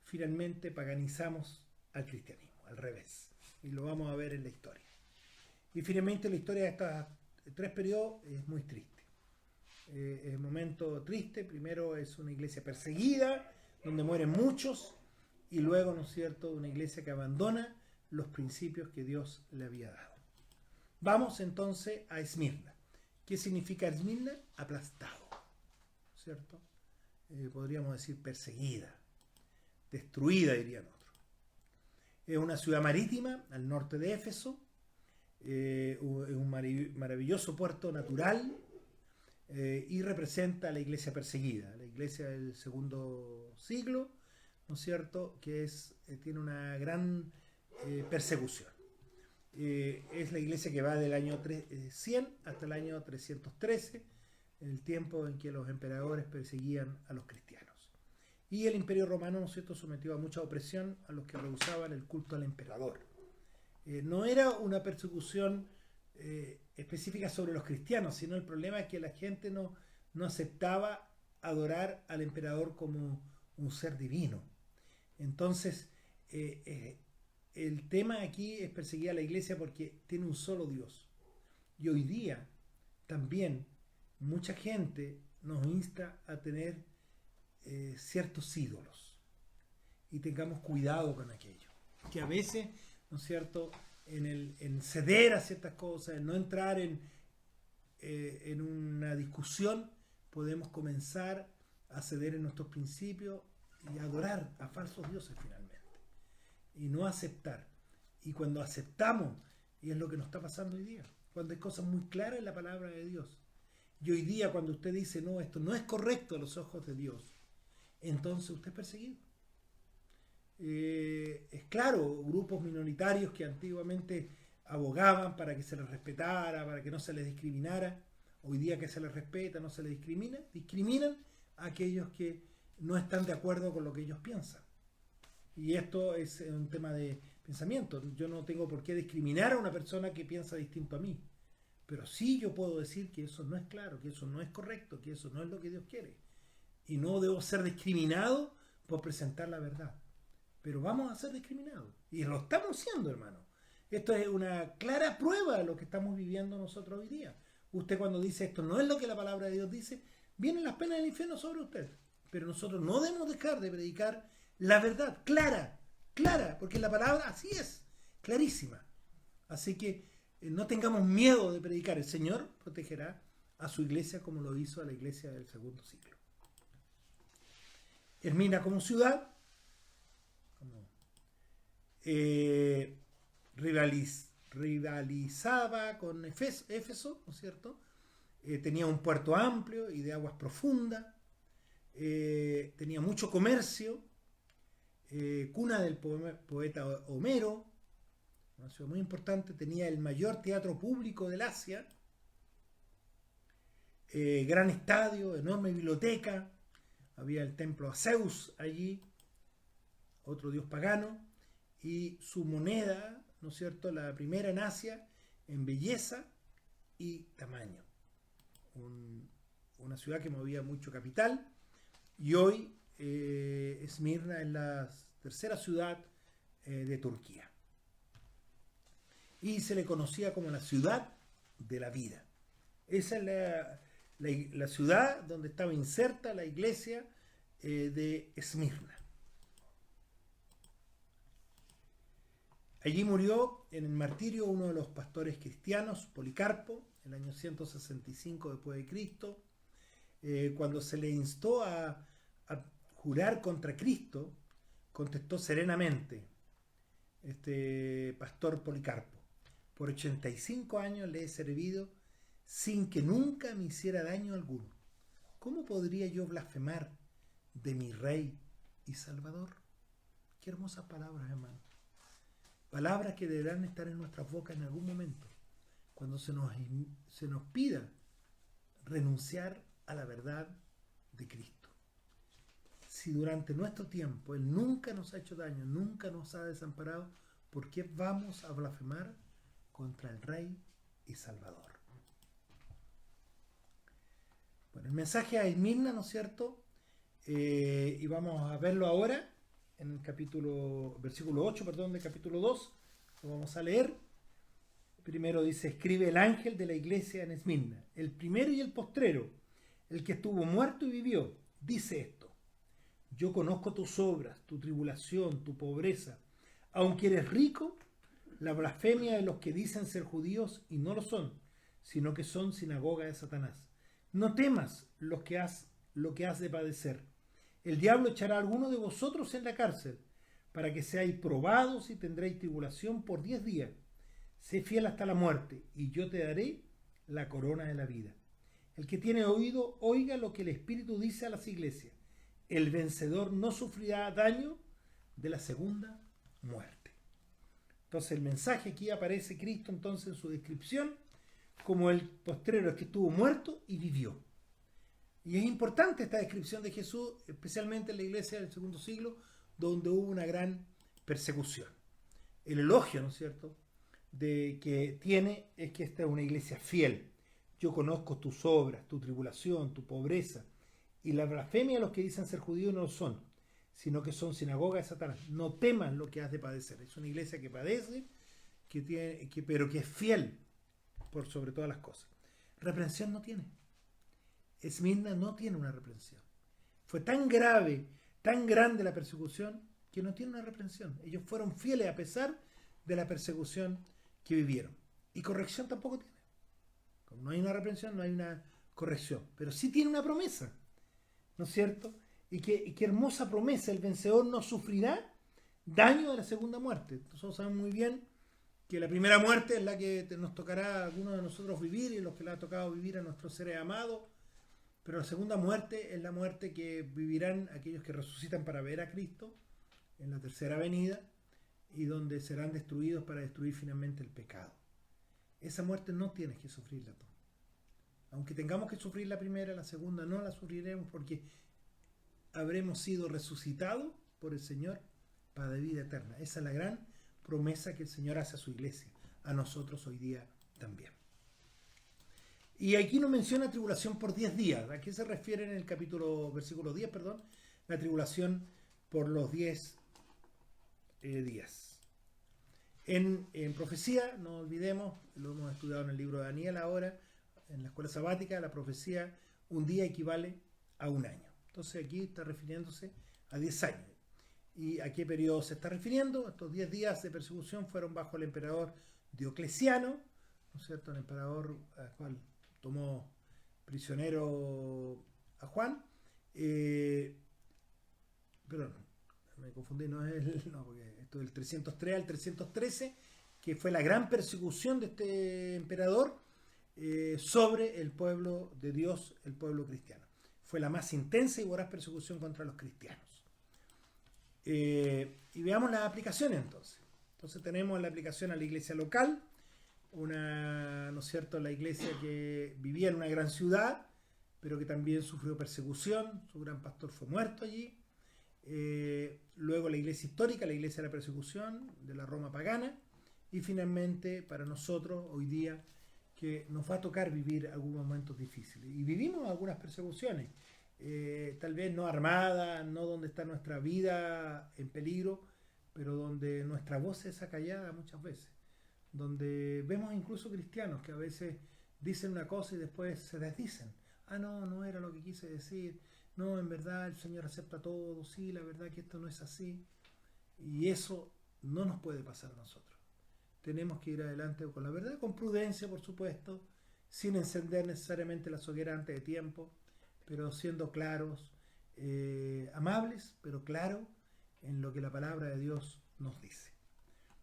finalmente paganizamos al cristianismo, al revés. Y lo vamos a ver en la historia. Y finalmente la historia de estos tres periodos es muy triste. Es un momento triste. Primero es una iglesia perseguida, donde mueren muchos, y luego, ¿no es cierto?, una iglesia que abandona los principios que Dios le había dado. Vamos entonces a Esmirna. ¿Qué significa Esmirna? Aplastado, ¿cierto? Podríamos decir perseguida, destruida, dirían otros. Es una ciudad marítima al norte de Éfeso, un maravilloso puerto natural, y representa a la iglesia perseguida, la iglesia del segundo siglo, ¿no es cierto?, que tiene una gran persecución. Es la iglesia que va del año 100 hasta el año 313, el tiempo en que los emperadores perseguían a los cristianos. Y el Imperio Romano, ¿no es cierto?, sometió a mucha opresión a los que rehusaban el culto al emperador. No era una persecución específica sobre los cristianos, sino el problema es que la gente no aceptaba adorar al emperador como un ser divino. Entonces, el tema aquí es perseguir a la iglesia porque tiene un solo Dios. Y hoy día también mucha gente nos insta a tener ciertos ídolos. Y tengamos cuidado con aquello. Que a veces, ¿no es cierto?, en ceder a ciertas cosas, en no entrar en una discusión, podemos comenzar a ceder en nuestros principios y adorar a falsos dioses finalmente. Y no aceptar. Y cuando aceptamos, y es lo que nos está pasando hoy día, cuando hay cosas muy claras en la palabra de Dios, y hoy día cuando usted dice, no, esto no es correcto a los ojos de Dios, entonces usted es perseguido. Es claro, grupos minoritarios que antiguamente abogaban para que se les respetara, para que no se les discriminara, hoy día que se les respeta, no se les discrimina, discriminan a aquellos que no están de acuerdo con lo que ellos piensan. Y esto es un tema de pensamiento. Yo no tengo por qué discriminar a una persona que piensa distinto a mí, pero sí yo puedo decir que eso no es claro, que eso no es correcto, que eso no es lo que Dios quiere, y no debo ser discriminado por presentar la verdad. Pero vamos a ser discriminados. Y lo estamos siendo, hermano. Esto es una clara prueba de lo que estamos viviendo nosotros hoy día. Usted cuando dice esto no es lo que la palabra de Dios dice, vienen las penas del infierno sobre usted. Pero nosotros no debemos dejar de predicar la verdad, clara, porque la palabra así es, clarísima. Así que no tengamos miedo de predicar. El Señor protegerá a su iglesia como lo hizo a la iglesia del segundo siglo. Esmirna como ciudad, rivalizaba con Éfeso, ¿no es cierto? Tenía un puerto amplio y de aguas profundas, tenía mucho comercio, cuna del poeta Homero, una ciudad muy importante, tenía el mayor teatro público del Asia, gran estadio, enorme biblioteca, había el templo a Zeus allí, otro dios pagano, y su moneda, ¿no es cierto?, la primera en Asia en belleza y tamaño. Una ciudad que movía mucho capital, y hoy Esmirna es la tercera ciudad de Turquía. Y se le conocía como la ciudad de la vida. Esa es la ciudad donde estaba inserta la iglesia de Esmirna. Allí murió en el martirio uno de los pastores cristianos, Policarpo, en el año 165 después de Cristo. Cuando se le instó a jurar contra Cristo, contestó serenamente este pastor Policarpo: por 85 años le he servido sin que nunca me hiciera daño alguno. ¿Cómo podría yo blasfemar de mi Rey y Salvador? Qué hermosas palabras, hermano. Palabras que deberán estar en nuestras bocas en algún momento, cuando se nos pida renunciar a la verdad de Cristo. Si durante nuestro tiempo Él nunca nos ha hecho daño, nunca nos ha desamparado, ¿por qué vamos a blasfemar contra el Rey y Salvador? Bueno, el mensaje a Esmirna, ¿no es cierto? Y vamos a verlo ahora en el versículo 8, perdón, del capítulo 2. Lo vamos a leer. Primero dice: escribe el ángel de la iglesia en Esmirna, el primero y el postrero, el que estuvo muerto y vivió. Dice esto: yo conozco tus obras, tu tribulación, tu pobreza. Aunque eres rico, la blasfemia de los que dicen ser judíos y no lo son, sino que son sinagoga de Satanás. No temas lo que has de padecer. El diablo echará a alguno de vosotros en la cárcel, para que seáis probados y tendréis tribulación por 10 días. Sé fiel hasta la muerte, y yo te daré la corona de la vida. El que tiene oído, oiga lo que el Espíritu dice a las iglesias. El vencedor no sufrirá daño de la segunda muerte. Entonces el mensaje, aquí aparece Cristo entonces en su descripción como el postrero, el que estuvo muerto y vivió. Y es importante esta descripción de Jesús, especialmente en la iglesia del segundo siglo, donde hubo una gran persecución. El elogio, ¿no es cierto?, de que tiene es que esta es una iglesia fiel. Yo conozco tus obras, tu tribulación, tu pobreza, y la blasfemia de los que dicen ser judíos no lo son, sino que son sinagoga de Satanás. No temas lo que has de padecer. Es una iglesia que padece, pero que es fiel por sobre todas las cosas. Reprensión no tiene. Esmirna no tiene una reprensión. Fue tan grave, tan grande la persecución, que no tiene una reprensión. Ellos fueron fieles a pesar de la persecución que vivieron. Y corrección tampoco tiene. Como no hay una reprensión, no hay una corrección. Pero sí tiene una promesa, ¿no es cierto? Y qué hermosa promesa: el vencedor no sufrirá daño de la segunda muerte. Nosotros sabemos muy bien que la primera muerte es la que nos tocará a algunos de nosotros vivir, y los que le ha tocado vivir a nuestros seres amados. Pero la segunda muerte es la muerte que vivirán aquellos que resucitan para ver a Cristo en la tercera venida, y donde serán destruidos para destruir finalmente el pecado. Esa muerte no tienes que sufrirla tú. Aunque tengamos que sufrir la primera, la segunda no la sufriremos, porque habremos sido resucitados por el Señor para la vida eterna. Esa es la gran promesa que el Señor hace a su iglesia, a nosotros hoy día también. Y aquí nos menciona tribulación por 10 días. ¿A qué se refiere en el versículo 10, perdón? La tribulación por los 10 días. En profecía, no olvidemos, lo hemos estudiado en el libro de Daniel ahora, en la escuela sabática, la profecía, un día equivale a un año. Entonces aquí está refiriéndose a 10 años. ¿Y a qué periodo se está refiriendo? Estos 10 días de persecución fueron bajo el emperador Diocleciano, ¿no es cierto? El emperador al cual tomó prisionero a Juan. Perdón, me confundí, porque esto del 303 al 313, que fue la gran persecución de este emperador sobre el pueblo de Dios, el pueblo cristiano. Fue la más intensa y voraz persecución contra los cristianos. Y veamos las aplicaciones entonces. Entonces tenemos la aplicación a la iglesia local, ¿no es cierto?, la iglesia que vivía en una gran ciudad, pero que también sufrió persecución. Su gran pastor fue muerto allí. Luego la iglesia histórica, la iglesia de la persecución de la Roma pagana, y finalmente para nosotros hoy día, que nos va a tocar vivir algunos momentos difíciles, y vivimos algunas persecuciones, tal vez no armadas, no donde está nuestra vida en peligro, pero donde nuestra voz es acallada muchas veces, donde vemos incluso cristianos que a veces dicen una cosa y después se desdicen. No era lo que quise decir. No, en verdad el Señor acepta todo. Sí, la verdad que esto no es así. Y eso no nos puede pasar a nosotros. Tenemos que ir adelante con la verdad, con prudencia, por supuesto, sin encender necesariamente la hoguera antes de tiempo, pero siendo claros, amables, pero claros en lo que la palabra de Dios nos dice.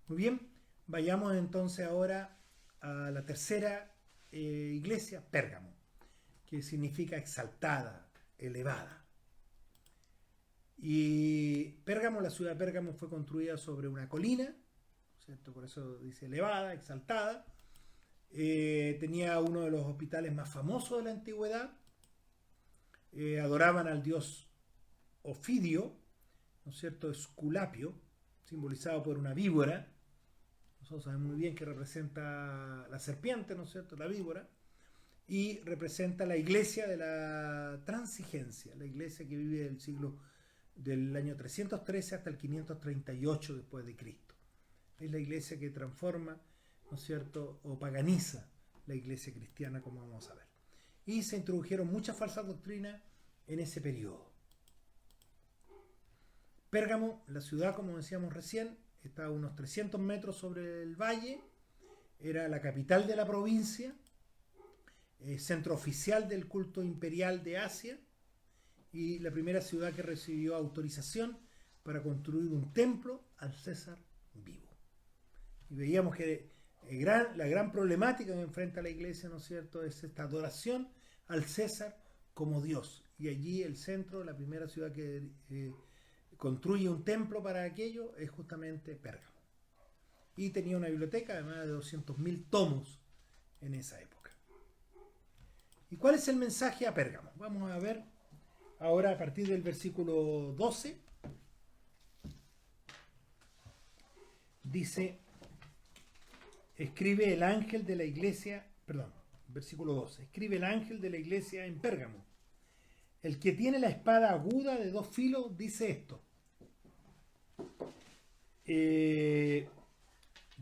Muy bien, vayamos entonces ahora a la tercera iglesia, Pérgamo, que significa exaltada, elevada. Y Pérgamo, la ciudad de Pérgamo, fue construida sobre una colina, ¿cierto? Por eso dice elevada, exaltada. Tenía uno de los hospitales más famosos de la antigüedad. Adoraban al dios Ofidio, ¿no es cierto?, Esculapio, simbolizado por una víbora. Nosotros sabemos muy bien que representa la serpiente, ¿no es cierto?, la víbora. y representa la iglesia de la transigencia, la iglesia que vive del año 313 hasta el 538 después de Cristo. Es la iglesia que transforma, ¿no es cierto?, o paganiza la iglesia cristiana, como vamos a ver. Y se introdujeron muchas falsas doctrinas en ese periodo. Pérgamo, la ciudad, como decíamos recién, está a unos 300 metros sobre el valle, era la capital de la provincia, centro oficial del culto imperial de Asia y la primera ciudad que recibió autorización para construir un templo al César vivo. Y veíamos que la gran problemática que enfrenta la iglesia, ¿no es cierto?, es esta adoración al César como Dios. Y allí el centro, la primera ciudad que construye un templo para aquello, es justamente Pérgamo. Y tenía una biblioteca de más de 200.000 tomos en esa época. ¿Y cuál es el mensaje a Pérgamo? Vamos a ver ahora a partir del versículo 12. Dice, escribe el ángel de la iglesia, versículo 12, escribe el ángel de la iglesia en Pérgamo. El que tiene la espada aguda de 2 filos dice esto.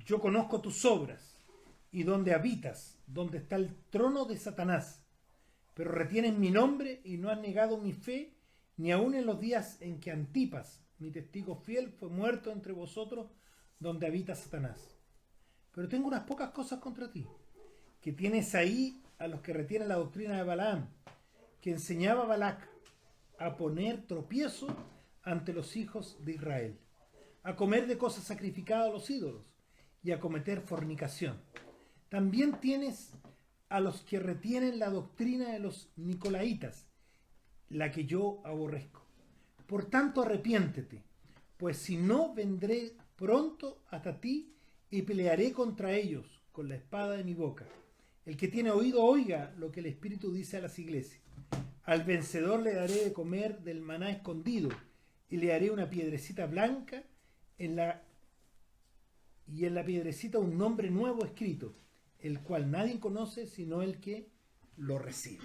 Yo conozco tus obras y donde habitas, donde está el trono de Satanás, pero retienes mi nombre y no has negado mi fe, ni aun en los días en que Antipas, mi testigo fiel, fue muerto entre vosotros, donde habita Satanás. Pero tengo unas pocas cosas contra ti, que tienes ahí a los que retienen la doctrina de Balaam, que enseñaba a Balac a poner tropiezo ante los hijos de Israel, a comer de cosas sacrificadas a los ídolos y a cometer fornicación. También tienes a los que retienen la doctrina de los nicolaitas, la que yo aborrezco. Por tanto, arrepiéntete, pues si no, vendré pronto hasta ti y pelearé contra ellos con la espada de mi boca. El que tiene oído, oiga lo que el Espíritu dice a las iglesias. Al vencedor le daré de comer del maná escondido y le haré una piedrecita blanca y en la piedrecita un nombre nuevo escrito, el cual nadie conoce sino el que lo recibe.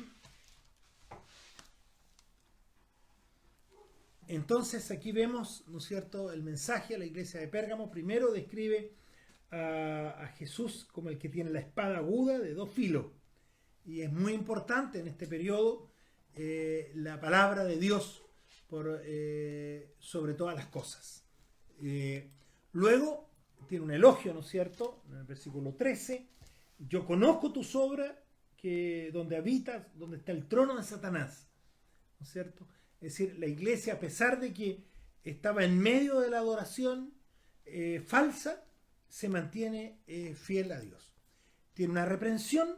Entonces aquí vemos, ¿no es cierto?, el mensaje a la iglesia de Pérgamo. Primero describe a Jesús como el que tiene la espada aguda de 2 filos. Y es muy importante en este periodo la palabra de Dios sobre todas las cosas. Luego tiene un elogio, ¿no es cierto?, en el versículo 13. Yo conozco tus obras, que donde habitas, donde está el trono de Satanás, ¿no es cierto? Es decir, la iglesia, a pesar de que estaba en medio de la adoración falsa, se mantiene fiel a Dios. Tiene una reprensión,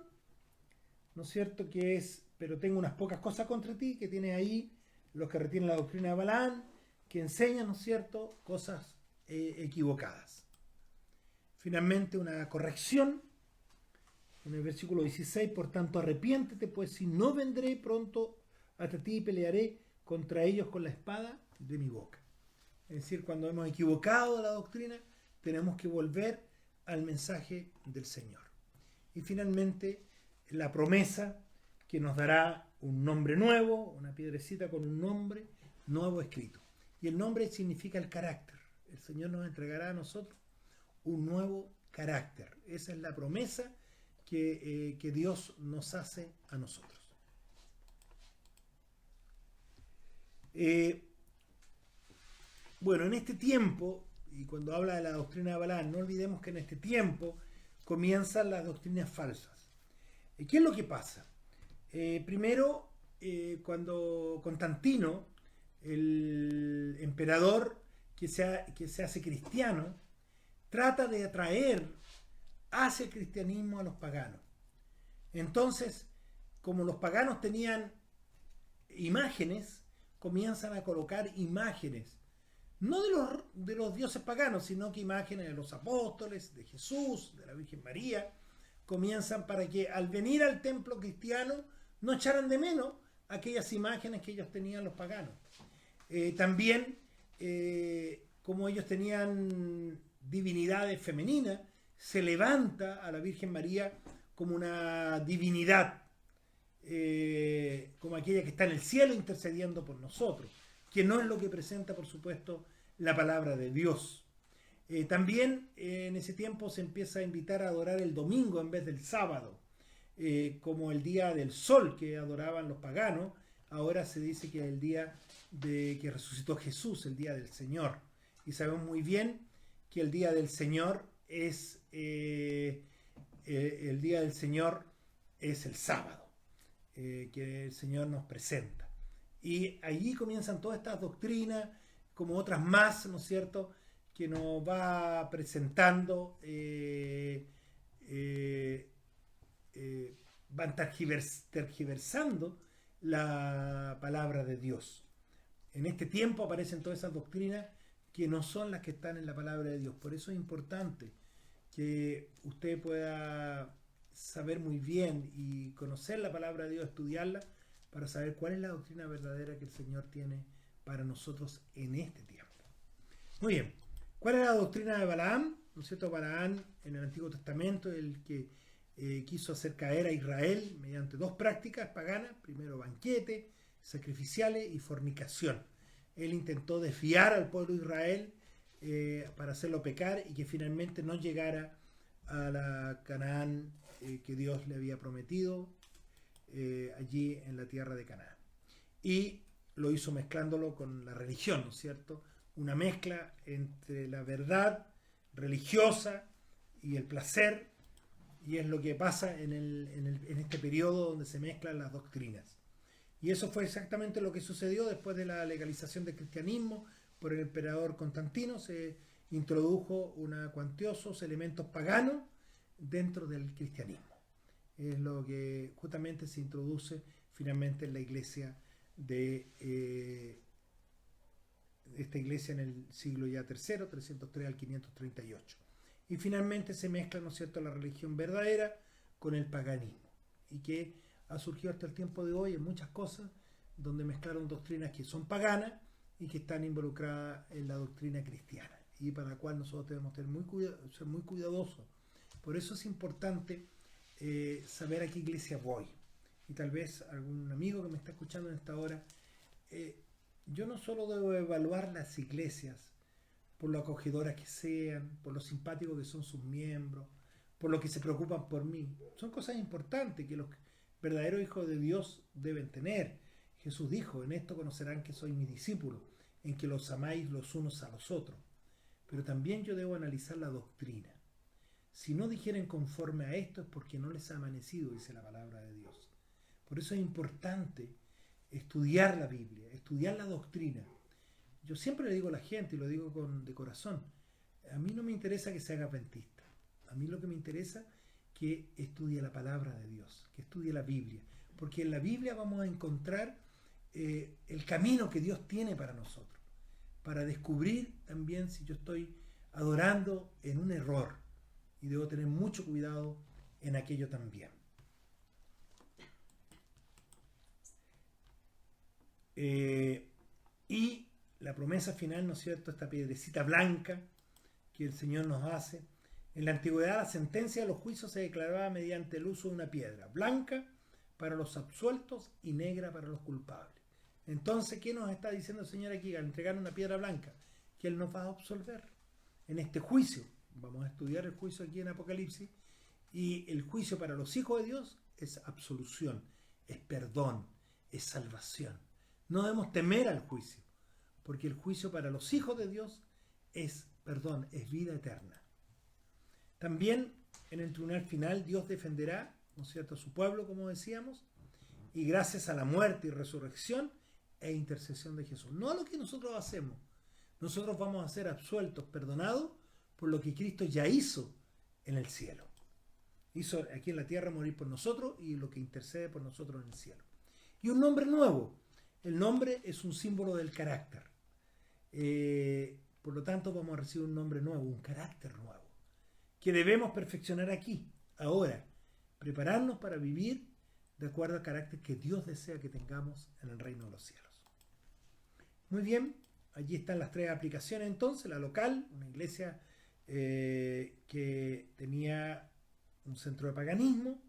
¿no es cierto?, que es, pero tengo unas pocas cosas contra ti, que tiene ahí los que retienen la doctrina de Balaam, que enseñan, ¿no es cierto?, cosas equivocadas. Finalmente, una corrección en el versículo 16, por tanto arrepiéntete, pues si no, vendré pronto hasta ti y pelearé contra ellos con la espada de mi boca. Es decir, cuando hemos equivocado de la doctrina, tenemos que volver al mensaje del Señor. Y finalmente, la promesa que nos dará un nombre nuevo, una piedrecita con un nombre nuevo escrito. Y el nombre significa el carácter. El Señor nos entregará a nosotros un nuevo carácter. Esa es la promesa que Dios nos hace a nosotros. Bueno, en este tiempo, y cuando habla de la doctrina de Balaam, no olvidemos que en este tiempo comienzan las doctrinas falsas. ¿Qué es lo que pasa? Primero, cuando Constantino, el emperador que se hace cristiano, trata de atraer hacia el cristianismo a los paganos. Entonces, como los paganos tenían imágenes, comienzan a colocar imágenes, no de los dioses paganos, sino que imágenes de los apóstoles, de Jesús, de la Virgen María. Comienzan para que al venir al templo cristiano no echaran de menos aquellas imágenes que ellos tenían los paganos. También, como ellos tenían divinidades femeninas, se levanta a la Virgen María como una divinidad como aquella que está en el cielo intercediendo por nosotros, que no es lo que presenta, por supuesto, la palabra de Dios. También en ese tiempo se empieza a invitar a adorar el domingo en vez del sábado, como el día del sol que adoraban los paganos. Ahora se dice que es el día de que resucitó Jesús, el día del Señor. Y sabemos muy bien que el día del Señor es el día del Señor es el sábado, que el Señor nos presenta. Y allí comienzan todas estas doctrinas, como otras más, ¿no es cierto?, que nos va presentando, van tergiversando la palabra de Dios. En este tiempo aparecen todas esas doctrinas que no son las que están en la palabra de Dios. Por eso es importante que usted pueda saber muy bien y conocer la palabra de Dios, estudiarla, para saber cuál es la doctrina verdadera que el Señor tiene para nosotros en este tiempo. Muy bien, ¿cuál es la doctrina de Balaam? ¿No es cierto? Balaam en el Antiguo Testamento, el que quiso hacer caer a Israel mediante dos prácticas paganas, primero banquete, sacrificiales y fornicación. Él intentó desviar al pueblo de Israel para hacerlo pecar y que finalmente no llegara a la Canaán que Dios le había prometido allí en la tierra de Canaán. Y lo hizo mezclándolo con la religión, ¿no es cierto? Una mezcla entre la verdad religiosa y el placer, y es lo que pasa en este periodo donde se mezclan las doctrinas. Y eso fue exactamente lo que sucedió después de la legalización del cristianismo por el emperador Constantino. Se introdujo cuantiosos elementos paganos dentro del cristianismo. Es lo que justamente se introduce finalmente en la iglesia esta iglesia en el siglo ya III, 303 al 538. Y finalmente se mezcla, ¿no es cierto?, la religión verdadera con el paganismo. Y que ha surgido hasta el tiempo de hoy en muchas cosas, donde mezclaron doctrinas que son paganas y que están involucradas en la doctrina cristiana, y para la cual nosotros debemos ser muy cuidadosos. Por eso es importante saber a qué iglesia voy. Y tal vez algún amigo que me está escuchando en esta hora, yo no solo debo evaluar las iglesias por lo acogedoras que sean, por lo simpáticos que son sus miembros, por lo que se preocupan por mí. Son cosas importantes que los verdaderos hijos de Dios deben tener. Jesús dijo: en esto conocerán que sois mis discípulos, en que los amáis los unos a los otros. Pero también yo debo analizar la doctrina. Si no dijeren conforme a esto es porque no les ha amanecido, dice la palabra de Dios. Por eso es importante estudiar la Biblia, estudiar la doctrina. Yo siempre le digo a la gente, y lo digo de corazón, a mí no me interesa que se haga adventista. A mí lo que me interesa es que estudie la palabra de Dios, que estudie la Biblia. Porque en la Biblia vamos a encontrar el camino que Dios tiene para nosotros. Para descubrir también si yo estoy adorando en un error. Y debo tener mucho cuidado en aquello también. Y la promesa final, ¿no es cierto?, esta piedrecita blanca que el Señor nos hace. En la antigüedad la sentencia de los juicios se declaraba mediante el uso de una piedra blanca para los absueltos y negra para los culpables. Entonces, ¿qué nos está diciendo el Señor aquí al entregar una piedra blanca? Que Él nos va a absolver en este juicio. Vamos a estudiar el juicio aquí en Apocalipsis, y el juicio para los hijos de Dios es absolución, es perdón, es salvación. No debemos temer al juicio, porque el juicio para los hijos de Dios es perdón, es vida eterna. También en el tribunal final Dios defenderá, ¿no es cierto?, a su pueblo, como decíamos, y gracias a la muerte y resurrección e intercesión de Jesús. No a lo que nosotros hacemos. Nosotros vamos a ser absueltos, perdonados por lo que Cristo ya hizo en el cielo. Hizo aquí en la tierra morir por nosotros y lo que intercede por nosotros en el cielo. Y un nombre nuevo. El nombre es un símbolo del carácter. Por lo tanto, vamos a recibir un nombre nuevo, un carácter nuevo, que debemos perfeccionar aquí, ahora, prepararnos para vivir de acuerdo al carácter que Dios desea que tengamos en el reino de los cielos. Muy bien, allí están las tres aplicaciones entonces. La local, una iglesia que tenía un centro de paganismo,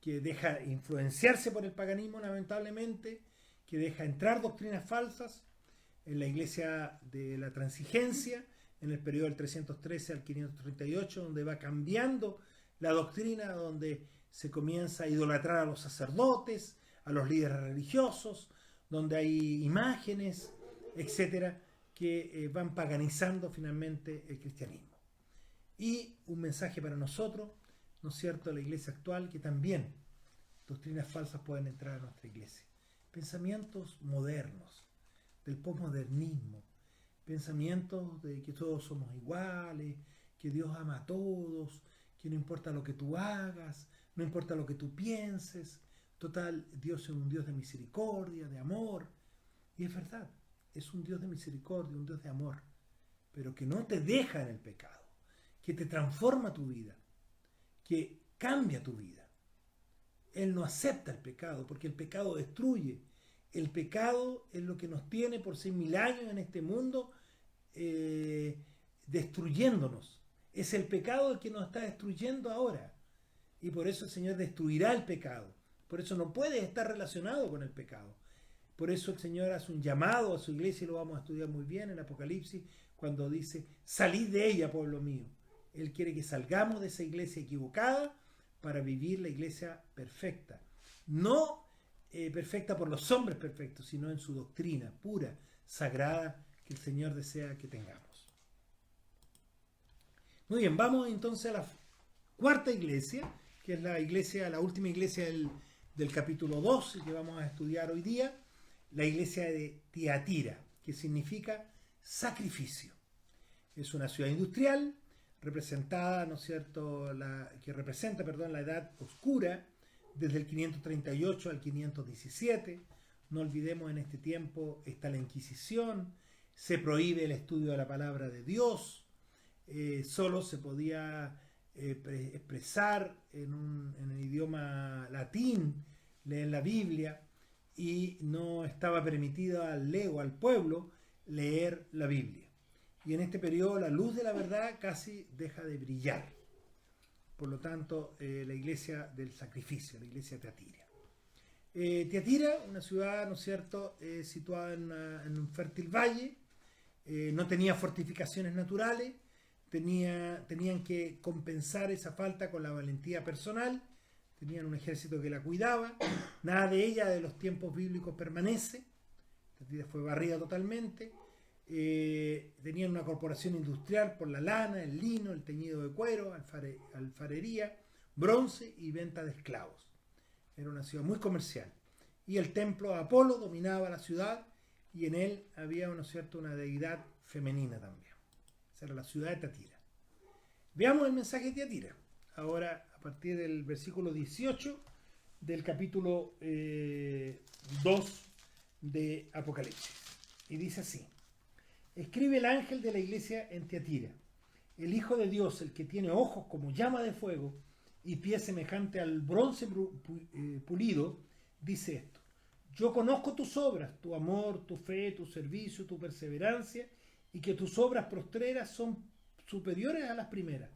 que deja influenciarse por el paganismo lamentablemente, que deja entrar doctrinas falsas en la iglesia de la transigencia, en el periodo del 313 al 538, donde va cambiando la doctrina, donde se comienza a idolatrar a los sacerdotes, a los líderes religiosos, donde hay imágenes, etcétera, que van paganizando finalmente el cristianismo. Y un mensaje para nosotros, ¿no es cierto?, la iglesia actual, que también doctrinas falsas pueden entrar a nuestra iglesia. Pensamientos modernos, del posmodernismo, pensamientos de que todos somos iguales, que Dios ama a todos, que no importa lo que tú hagas, no importa lo que tú pienses, total, Dios es un Dios de misericordia, de amor. Y es verdad, es un Dios de misericordia, un Dios de amor, pero que no te deja en el pecado, que te transforma tu vida, que cambia tu vida. Él no acepta el pecado, porque el pecado destruye. El pecado es lo que nos tiene por 6.000 años en este mundo destruyéndonos. Es el pecado el que nos está destruyendo ahora. Y por eso el Señor destruirá el pecado. Por eso no puedes estar relacionado con el pecado. Por eso el Señor hace un llamado a su iglesia, y lo vamos a estudiar muy bien en Apocalipsis, cuando dice, salid de ella, pueblo mío. Él quiere que salgamos de esa iglesia equivocada para vivir la iglesia perfecta. No perfecta por los hombres perfectos, sino en su doctrina pura, sagrada, que el Señor desea que tengamos. Muy bien, vamos entonces a la cuarta iglesia, que es la última iglesia del capítulo 2, que vamos a estudiar hoy día, la iglesia de Tiatira, que significa sacrificio. Es una ciudad industrial representada, ¿no es cierto?, que representa, la edad oscura, desde el 538 al 517. No olvidemos, en este tiempo está la Inquisición, se prohíbe el estudio de la palabra de Dios, solo se podía expresar en el idioma latín, leer la Biblia, y no estaba permitido al lego, al pueblo, leer la Biblia. Y en este periodo la luz de la verdad casi deja de brillar. Por lo tanto, la iglesia del sacrificio, la iglesia de Tiatira. Tiatira, una ciudad, ¿no es cierto?, situada en un fértil valle, no tenía fortificaciones naturales, tenían que compensar esa falta con la valentía personal, tenían un ejército que la cuidaba, nada de ella de los tiempos bíblicos permanece, Tiatira fue barrida totalmente. Tenían una corporación industrial por la lana, el lino, el teñido de cuero, alfarería, bronce y venta de esclavos. Era una ciudad muy comercial. Y el templo de Apolo dominaba la ciudad, y en él había, ¿no es cierto?, una deidad femenina también. Esa era la ciudad de Tiatira. Veamos el mensaje de Tiatira. Ahora, a partir del versículo 18 del capítulo 2 de Apocalipsis. Y dice así: escribe el ángel de la iglesia en Tiatira, el Hijo de Dios, el que tiene ojos como llama de fuego y pies semejante al bronce pulido, dice esto: yo conozco tus obras, tu amor, tu fe, tu servicio, tu perseverancia, y que tus obras postreras son superiores a las primeras.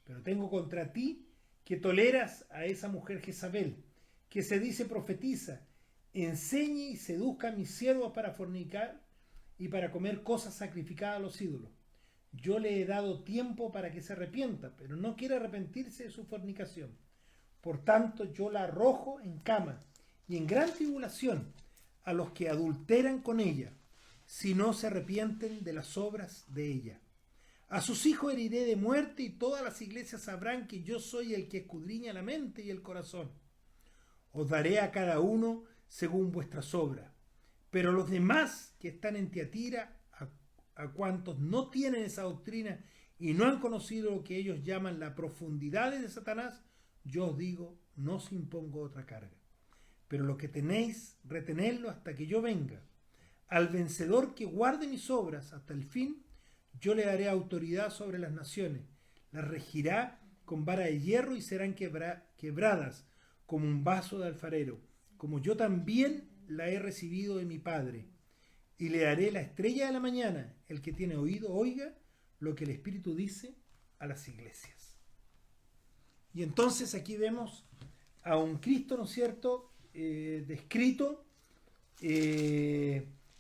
Pero tengo contra ti que toleras a esa mujer Jezabel, que se dice profetiza, enseñe y seduzca a mis siervos para fornicar y para comer cosas sacrificadas a los ídolos. Yo le he dado tiempo para que se arrepienta, pero no quiere arrepentirse de su fornicación. Por tanto, yo la arrojo en cama y en gran tribulación a los que adulteran con ella, si no se arrepienten de las obras de ella. A sus hijos heriré de muerte, y todas las iglesias sabrán que yo soy el que escudriña la mente y el corazón. Os daré a cada uno según vuestras obras. Pero los demás que están en Tiatira, a cuantos no tienen esa doctrina y no han conocido lo que ellos llaman la profundidad de Satanás, yo os digo, no os impongo otra carga. Pero lo que tenéis, retenedlo hasta que yo venga. Al vencedor que guarde mis obras hasta el fin, yo le daré autoridad sobre las naciones. Las regirá con vara de hierro y serán quebradas como un vaso de alfarero, como yo también la he recibido de mi Padre. Y le daré la estrella de la mañana. El que tiene oído, oiga lo que el Espíritu dice a las iglesias. Y entonces aquí vemos a un Cristo, ¿no es cierto?, descrito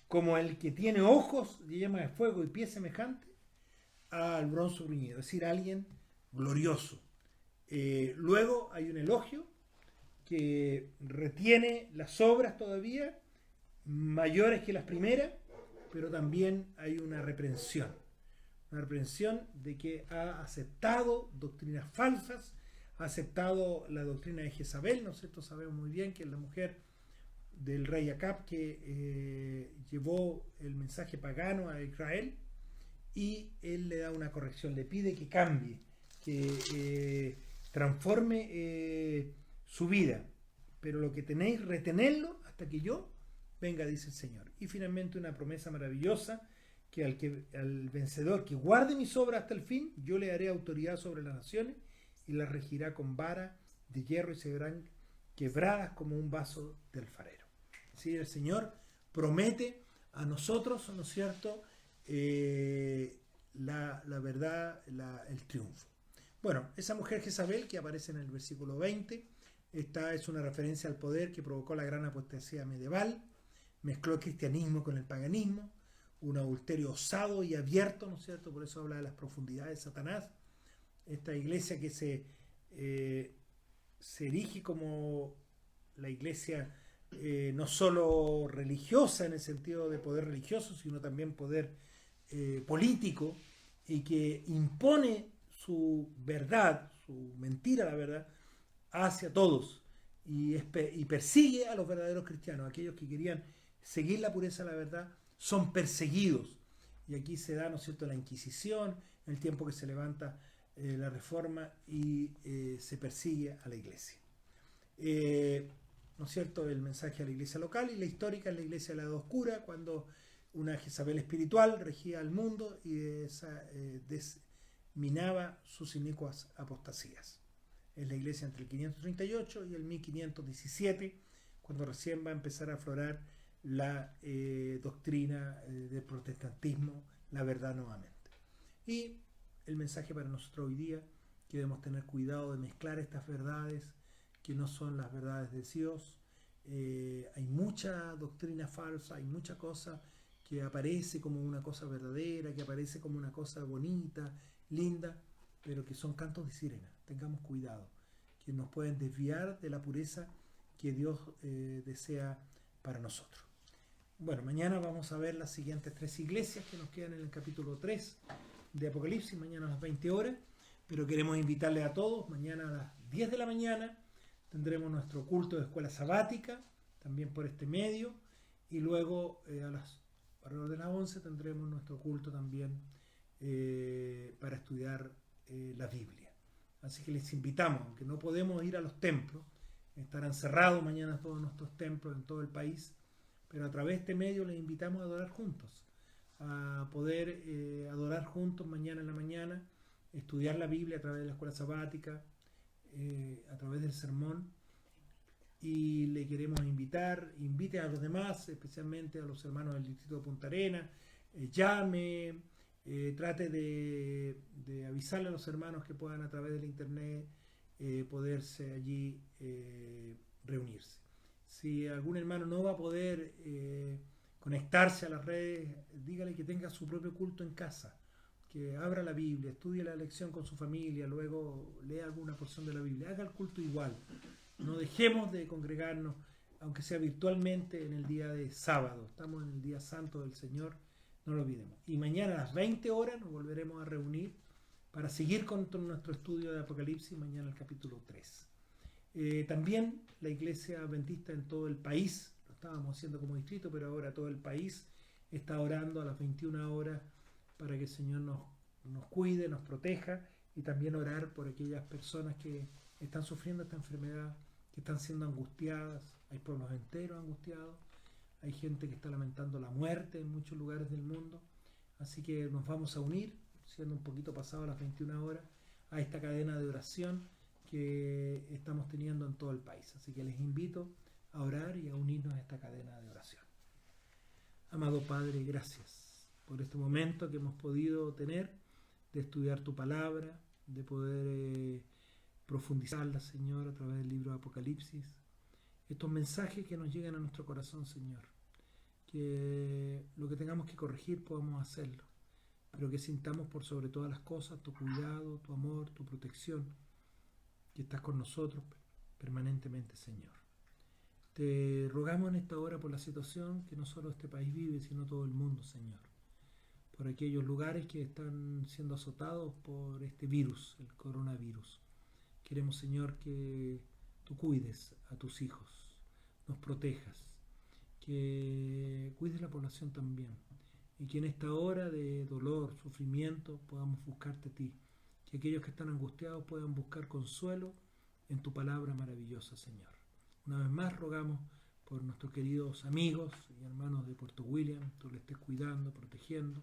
como el que tiene ojos de llama de fuego y pies semejantes al bronce bruñido, es decir, alguien glorioso. Luego hay un elogio que retiene las obras todavía mayores que las primeras, pero también hay una reprensión de que ha aceptado doctrinas falsas, ha aceptado la doctrina de Jezabel, ¿no es cierto? Sabemos muy bien que es la mujer del rey Acab que llevó el mensaje pagano a Israel, y él le da una corrección, le pide que cambie, que transforme su vida, pero lo que tenéis, retenerlo hasta que yo venga, dice el Señor. Y finalmente una promesa maravillosa, que al vencedor que guarde mis obras hasta el fin, yo le daré autoridad sobre las naciones y las regirá con vara de hierro y se verán quebradas como un vaso de alfarero. ¿Sí? El Señor promete a nosotros, ¿no es cierto?, la verdad, el triunfo. Bueno, esa mujer Jezabel que aparece en el versículo 20, esta es una referencia al poder que provocó la gran apostasía medieval, mezcló el cristianismo con el paganismo, un adulterio osado y abierto, ¿no es cierto? Por eso habla de las profundidades de Satanás. Esta iglesia que se erige como la iglesia no solo religiosa en el sentido de poder religioso, sino también poder político, y que impone su verdad, su mentira, la verdad, hacia todos, y persigue a los verdaderos cristianos, aquellos que querían seguir la pureza de la verdad, son perseguidos. Y aquí se da, ¿no es cierto?, la Inquisición, en el tiempo que se levanta la Reforma y se persigue a la iglesia. ¿No es cierto?, el mensaje a la iglesia local, y la histórica es la iglesia de la Edad Oscura, cuando una Jezabel espiritual regía al mundo y minaba sus inicuas apostasías. Es la iglesia entre el 538 y el 1517, cuando recién va a empezar a aflorar la doctrina del protestantismo, la verdad nuevamente. Y el mensaje para nosotros hoy día, que debemos tener cuidado de mezclar estas verdades que no son las verdades de Dios. Hay mucha doctrina falsa, hay mucha cosa que aparece como una cosa verdadera, que aparece como una cosa bonita, linda, pero que son cantos de sirena. Tengamos cuidado, que nos pueden desviar de la pureza que Dios desea para nosotros. Bueno, mañana vamos a ver las siguientes 3 iglesias que nos quedan en el capítulo 3 de Apocalipsis, mañana a las 20 horas, pero queremos invitarles a todos, mañana a las 10 de la mañana tendremos nuestro culto de escuela sabática, también por este medio, y luego alrededor de las 11 tendremos nuestro culto también para estudiar la Biblia. Así que les invitamos, aunque no podemos ir a los templos, estarán cerrados mañana todos nuestros templos en todo el país, pero a través de este medio les invitamos a adorar juntos, a poder adorar juntos mañana en la mañana, estudiar la Biblia a través de la escuela sabática, a través del sermón, y le queremos invite a los demás, especialmente a los hermanos del distrito de Punta Arenas, llame, trate de avisarle a los hermanos que puedan a través del internet poderse allí reunirse. Si algún hermano no va a poder conectarse a las redes, dígale que tenga su propio culto en casa, que abra la Biblia, estudie la lección con su familia, luego lea alguna porción de la Biblia, haga el culto igual. No dejemos de congregarnos, aunque sea virtualmente, en el día de sábado. Estamos en el día santo del Señor, no lo olvidemos. Y mañana a las 20 horas nos volveremos a reunir para seguir con nuestro estudio de Apocalipsis, mañana el capítulo 3. También la iglesia adventista en todo el país, lo estábamos haciendo como distrito, pero ahora todo el país está orando a las 21 horas para que el Señor nos cuide, nos proteja, y también orar por aquellas personas que están sufriendo esta enfermedad, que están siendo angustiadas. Hay pueblos enteros angustiados, hay gente que está lamentando la muerte en muchos lugares del mundo. Así que nos vamos a unir, siendo un poquito pasado a las 21 horas, a esta cadena de oración que estamos teniendo en todo el país. Así que les invito a orar y a unirnos a esta cadena de oración. Amado Padre, gracias por este momento que hemos podido tener de estudiar tu palabra, de poder profundizarlas, Señor, a través del libro de Apocalipsis. Estos mensajes que nos llegan a nuestro corazón, Señor. Que lo que tengamos que corregir podamos hacerlo, pero que sintamos por sobre todas las cosas tu cuidado, tu amor, tu protección, que estás con nosotros permanentemente, Señor. Te rogamos en esta hora por la situación que no solo este país vive, sino todo el mundo, Señor. Por aquellos lugares que están siendo azotados por este virus, el coronavirus. Queremos, Señor, que tú cuides a tus hijos, nos protejas, que cuides la población también, y que en esta hora de dolor, sufrimiento, podamos buscarte a ti, que aquellos que están angustiados puedan buscar consuelo en tu palabra maravillosa, Señor. Una vez más rogamos por nuestros queridos amigos y hermanos de Puerto William, tú le estés cuidando, protegiendo,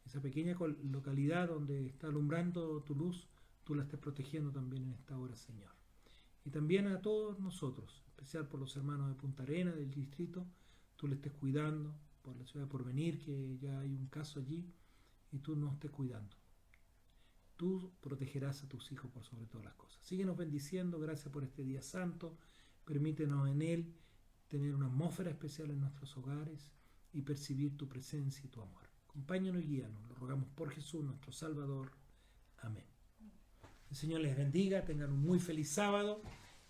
esa pequeña localidad donde está alumbrando tu luz, tú la estés protegiendo también en esta hora, Señor. Y también a todos nosotros, en especial por los hermanos de Punta Arenas, del distrito, tú le estés cuidando, por la ciudad de Porvenir, que ya hay un caso allí, y tú nos estés cuidando. Tú protegerás a tus hijos por sobre todas las cosas. Síguenos bendiciendo, gracias por este día santo, permítenos en él tener una atmósfera especial en nuestros hogares y percibir tu presencia y tu amor. Acompáñanos y guíanos, lo rogamos por Jesús, nuestro Salvador. Amén. El Señor les bendiga, tengan un muy feliz sábado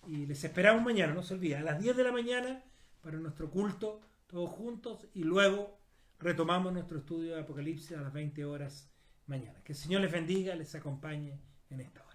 y les esperamos mañana, no se olviden, a las 10 de la mañana para nuestro culto, todos juntos, y luego retomamos nuestro estudio de Apocalipsis a las 20 horas mañana. Que el Señor les bendiga, les acompañe en esta hora.